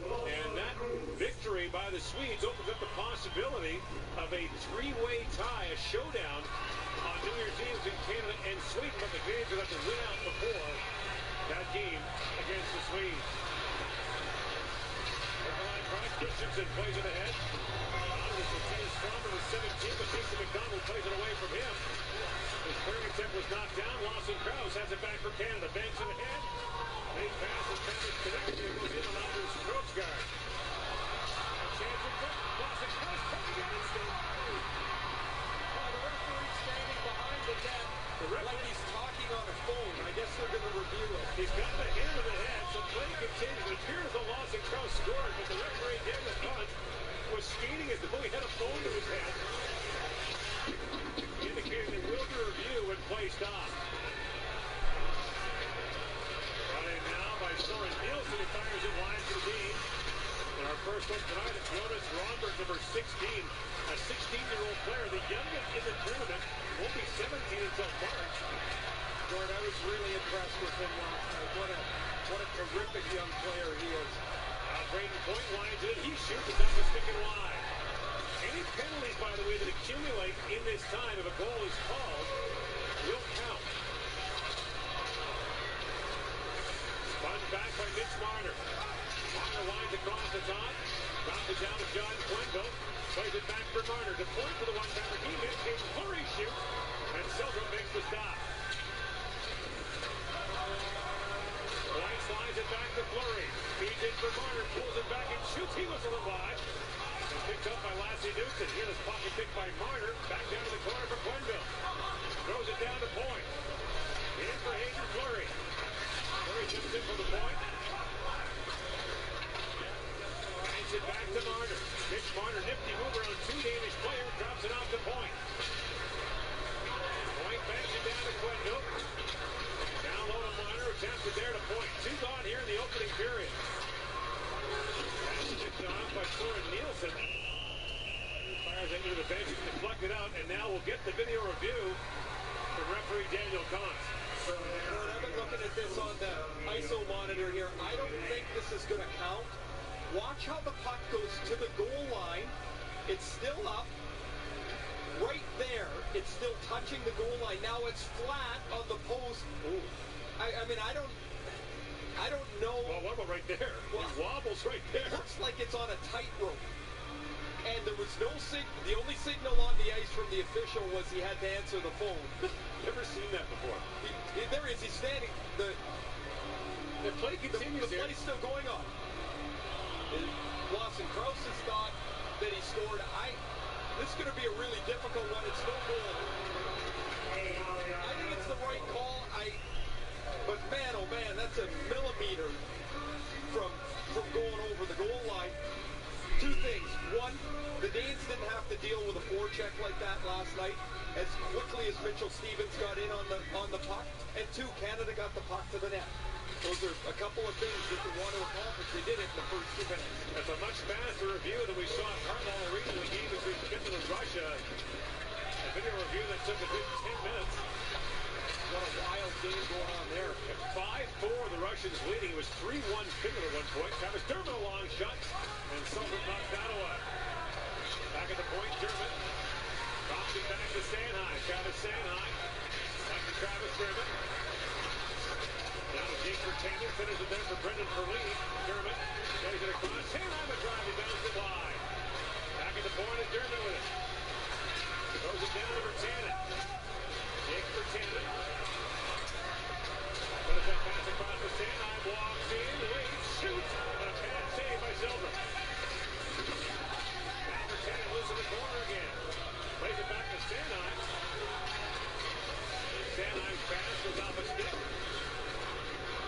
And that victory by the Swedes opens up the possibility of a 3-way tie, a showdown on New Year's Eve between Canada and Sweden. But the Canadians will have to win out before that game against the Swedes. Christensen plays it ahead. Matthias Stromer with 17, but Jason McDonald plays it away from him. His clearing attempt was knocked down. Lawson Krause has it back for Canada. Banks it ahead. They pass and Canada's connected. It goes in and out to his approach guard. A chance in front. Lawson Krause coming in and scoring. The referee standing behind the net like he's talking on a phone. I guess they're going to review it. Gord, I was really impressed with him last night. What a terrific young player he is. Braden point lines it. He shoots it down the stick and wide. Any penalties, by the way, that accumulate in this time if a goal is called will count. Spun back by Mitch Marner. Marner lines across the top. Drops it down to John Quenville. Plays it back for Marner. To point for the one-timer. He missed. A flurry shoot. And Seldrup makes the stop. White slides it back to Fleury. Feeds in for Marner. Pulls it back and shoots. He was a little wide. And picked up by Lassie Newton. Here this pocket pick by Marner. Back down to the corner for Quenville. Throws it down to point. In for Hayden Fleury. Fleury jumps in for the point. we'll get the video review from referee Daniel Kahn. I've been looking at this on the ISO monitor here. I don't think this is going to count. Watch how the puck goes to the goal line. It's still up. Right there, it's still touching the goal line. Now it's flat on the post. Ooh. I mean, I don't know. Well, what about right there? Well, it wobbles right there. It looks like it's on a tightrope. And there was no the only signal on the ice from the official was he had to answer the phone. Never seen that before. There he is. He's standing. The play continues. The play's still going on. Lawson Krause has thought that he scored. This is going to be a really difficult one. It's no goal. I think it's the right call. But man, oh man, that's a millimeter from going over the goal line. Two things. One, the Danes didn't have to deal with a forecheck like that last night as quickly as Mitchell Stevens got in on the puck. And two, Canada got the puck to the net. Those are a couple of things that they want to accomplish. They did it in the first 2 minutes. That's a much faster review than we saw at Carlisle Arena in the game between Finland and Russia. A video review that took a good 10 minutes. What a wild game going on there. At 5-4, the Russians leading. It was 3-1 Finland at one point. Travis Dermott a long shot, and Sullivan knocked that away. Back at the point, Dermott drops it back to Sanheim. Travis Sanheim. Back to Travis Dermott. Down to Jake Virtanen, finishes it there for Brendan Perlini. Dermott carries it across. Sanheim a drive, he bounces it wide. Back at the point, and Dermott with it. Throws it down to Virtanen. Jake Virtanen. What is that pass across to Sanheim? Walks in, waits, shoots, and a bad save by Silver. Now Virtanen loose in the corner again. Plays it back to Sanheim. Sanheim's pass was off a stick.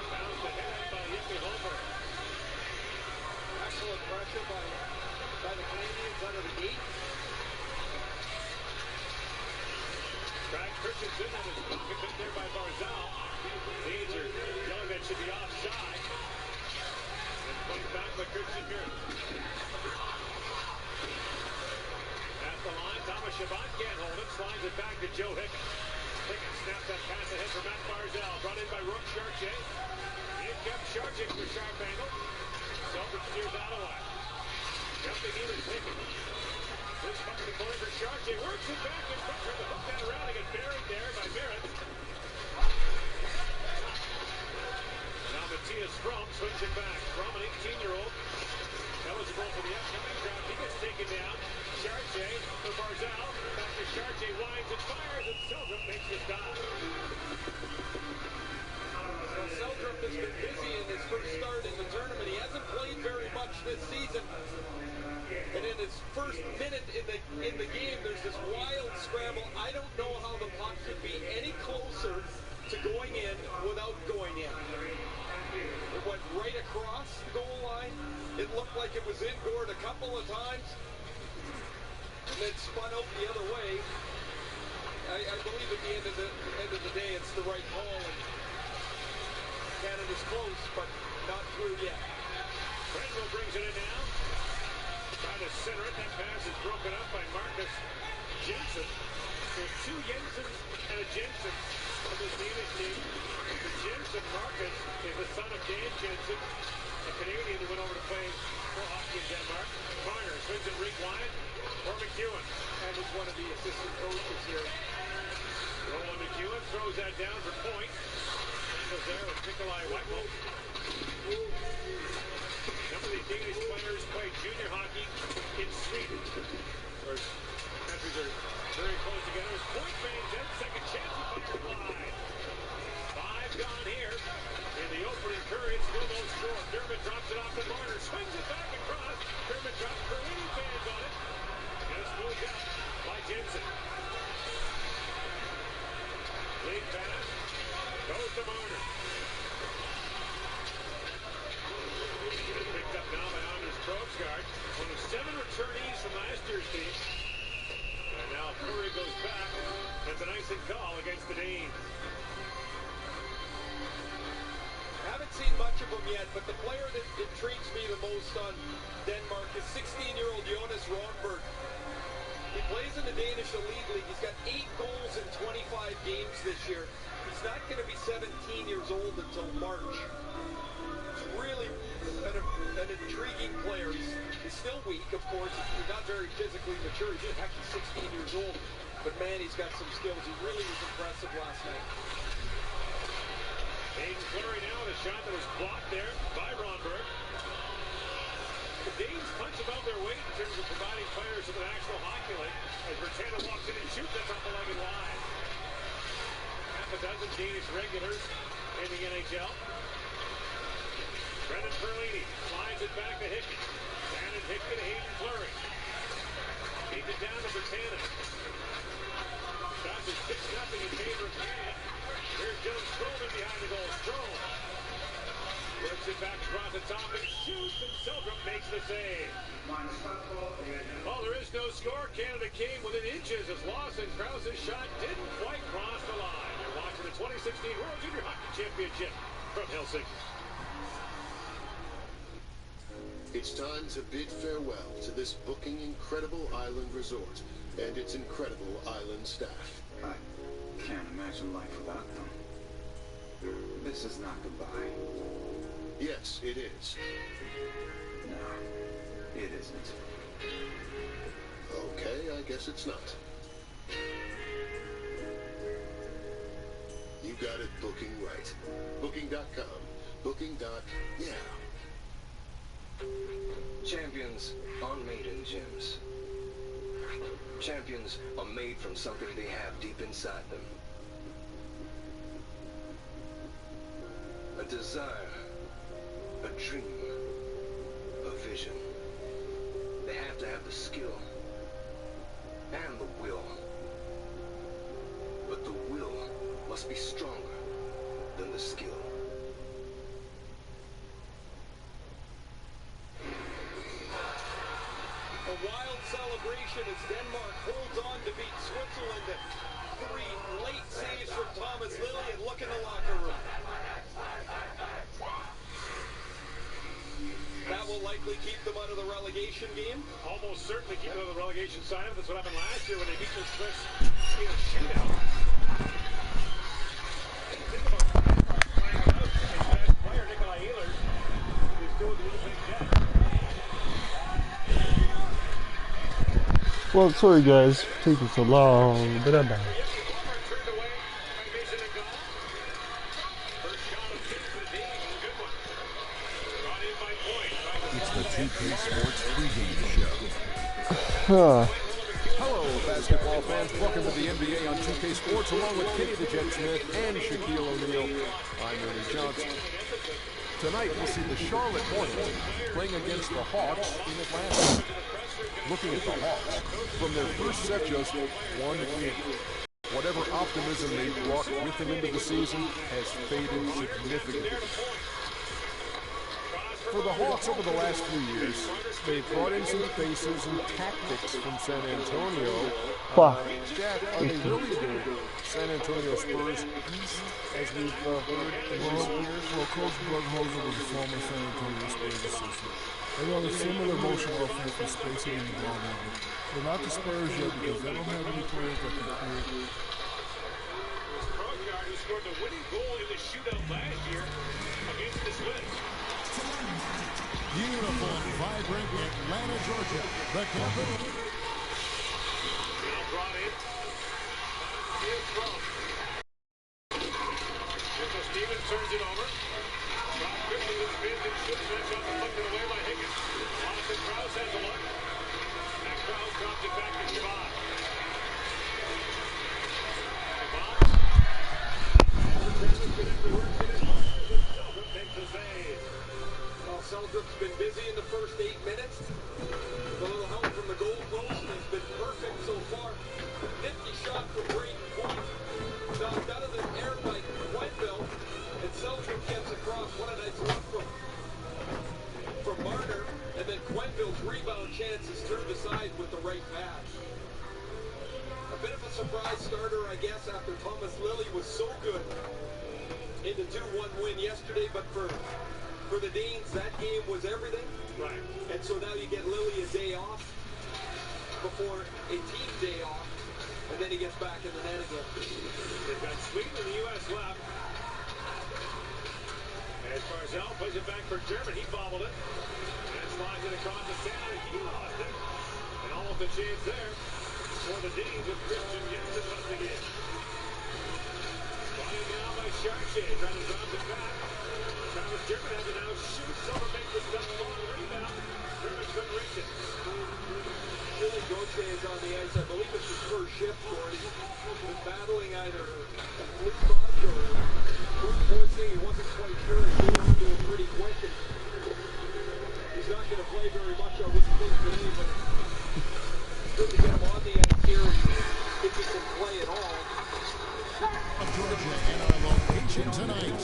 Bounced ahead by Yippee Holmberg. Excellent pressure by the Canadians under the gate. Brad Christensen and his pocket hit there by Barzal. Needs are yelling that should be offside. And points back by Christian Muir. At the line, Thomas Chabot can't hold it. Slides it back to Joe Hickett. Hickett snaps that pass ahead for Matt Barzal. Brought in by Rook Chartier. In kept Chartier for sharp angle. Silver steers out of line. Jumping in is Hickett. This puck to the corner for Chartier. Works it back in front for the hook down around and gets buried there by Merritt. Now Matthias Fromm swings it back. Fromm, an 18-year-old, eligible for the upcoming draft. He gets taken down. Chartier for Barzal. Back to Chartier, winds and fires, and Seldrup makes the stop. Well, Seldrup has been busy in his first start in the tournament. He hasn't played very much this season. And in his first minute in the game, there's this wild scramble. I don't know how the puck could be any closer to going in without going in. It went right across the goal line. It looked like it was inboard a couple of times. And then spun out the other way. I believe at the end of the day, it's the right call. And Canada's close, but not through yet. Brenville brings it in now. Trying to center it. That pass is broken up by Marcus Jensen. There's two Jensens and a Jensen on this Danish team. The Jensen, Marcus, is the son of Dan Jensen, a Canadian who went over to play pro hockey in Denmark. Marner swings it rink wide for McEwen. And was one of the assistant coaches here. Roland McEwen throws that down for point. Goes there with Nikolai Weichel. Some of these Danish players play junior hockey in Sweden. Or countries are very close together. As point fades in, second chance to fire wide. 5 gone here in the opening period. Still no score. Dermott drops it off to Marner. Swings it back across. Dermott drops Berlini fans on it. And it's moved up by Jensen. Lead pass. Goes to Marner. Picked up now by Anders Krogsgaard, one of 7 returnees from last year's team. And now Curry goes back. That's an icing call against the Danes. Haven't seen much of him yet, but the player that intrigues me the most on Denmark is 16-year-old Jonas Rondberg. He plays in the Danish Elite League. He's got 8 goals in 25 games this year. He's not going to be 17 years old until March. He's really an intriguing player. He's still weak, of course. He's not very physically mature. He's actually 16 years old. But man, he's got some skills. He really was impressive last night. Hayden Fleury now with a shot that was blocked there by Ronberg. The Danes punch above their weight in terms of providing players in the National Hockey League. As Bertano walks in and shoots that top of leg and wide. Half a dozen Danish regulars in the NHL. Brendan Perlini slides it back to Hickey. Shannon Hickey to Hayden Fleury. Feeds it down to Bertano. Shots are 6-0 in favor of Canada. Here's Joe Stroman behind the goal. Strome works it back across the top and shoots, and Seldrum makes the save. Well, there is no score. Canada came within inches as Lawson Krause's shot didn't quite cross the line. You're watching the 2016 World Junior Hockey Championship from Helsinki. It's time to bid farewell to this booking incredible island resort and its incredible island staff. I can't imagine life without them. This is not goodbye. Yes, it is. No, it isn't. Okay, I guess it's not. You got it booking right. Booking.com. Booking.yeah. Champions aren't made in gyms. Champions are made from something they have deep inside them. A desire, a dream, a vision. They have to have the skill and the will. But the will must be stronger than the skill. A wild celebration as Denmark holds on to beat Switzerland. 3 late saves from Thomas Lilly, and look in the locker room. That will likely keep them out of the relegation game. Almost certainly keep them on the relegation side of it. That's what happened last year when they beat the Swiss in a shootout. Think about playing without his best player, Nikolai Ehlers, who's still with the Winnipeg Jets. Well, sorry guys, taking so long, but I'm back. It's the 2K Sports pregame show. Hello, basketball fans. Welcome to the NBA on 2K Sports, along with Kenny the Jet Smith and Shaquille O'Neal. I'm Ernie Johnson. Tonight, we'll see the Charlotte Hornets playing against the Hawks in Atlanta. Looking at the Hawks, from their first set, just 1 win. Whatever optimism they brought with them into the season has faded significantly. For the Hawks over the last few years, they've brought in some faces and tactics from San Antonio. Jack, are they really the San Antonio Spurs East, as we've heard in recent years? Well, Coach Budenholzer was a former San Antonio Spurs assistant. They run a similar motion offense with spacing in the ball movement. They're not the Spurs yet because they don't have any players that can create. Krogard, who scored the winning goal in the shootout last year against the Swiss. Beautiful, vibrant Atlanta, Georgia. The capital. Now brought in. Here's Strome. Mitchell Stevens turns it over. Rock quickly with spins and shoots. That shot deflected away by Higgins. Austin Krause has a look. And Krause drops it back to Shabbat. Seldrup's been busy in the first 8 minutes. A little help from the goal post. He's been perfect so far. Nifty shot from Braden Point. Knocked out of the air by Quenville. And Seldrup gets across. What a nice look from Marner. And then Quenville's rebound chance is turned aside with the right pass. A bit of a surprise starter, I guess, after Thomas Lilly was so good in the 2-1 win yesterday. But for the Danes, that game was everything. Right. And so now you get Lilly a day off. before a team day off, and then he gets back in the net again. They've got Sweden in the U.S. left. As Barzal plays it back for German, he bobbled it. And slides it across the center, he lost it. And almost a chance there for the Danes with Christian Jensen once again. Brought in now by Chartier, trying to bounce it back. Travis German has it now, shoots over, makes the stop, long rebound. German couldn't reach it. Billy Gauthier is on the ice. I believe it's his first shift for him. He's been battling either flu bug or food poisoning. He wasn't quite sure. He came on to him pretty quick. And he's not going to play very much on this team today, but it's good to get him on the ice here if he can play at all. Georgia in our location tonight.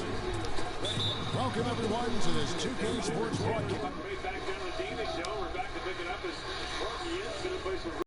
Welcome everyone to this 2K Sports Broadcast. Back down to the Davis show. We're back to pick it up as Marky Jensen plays for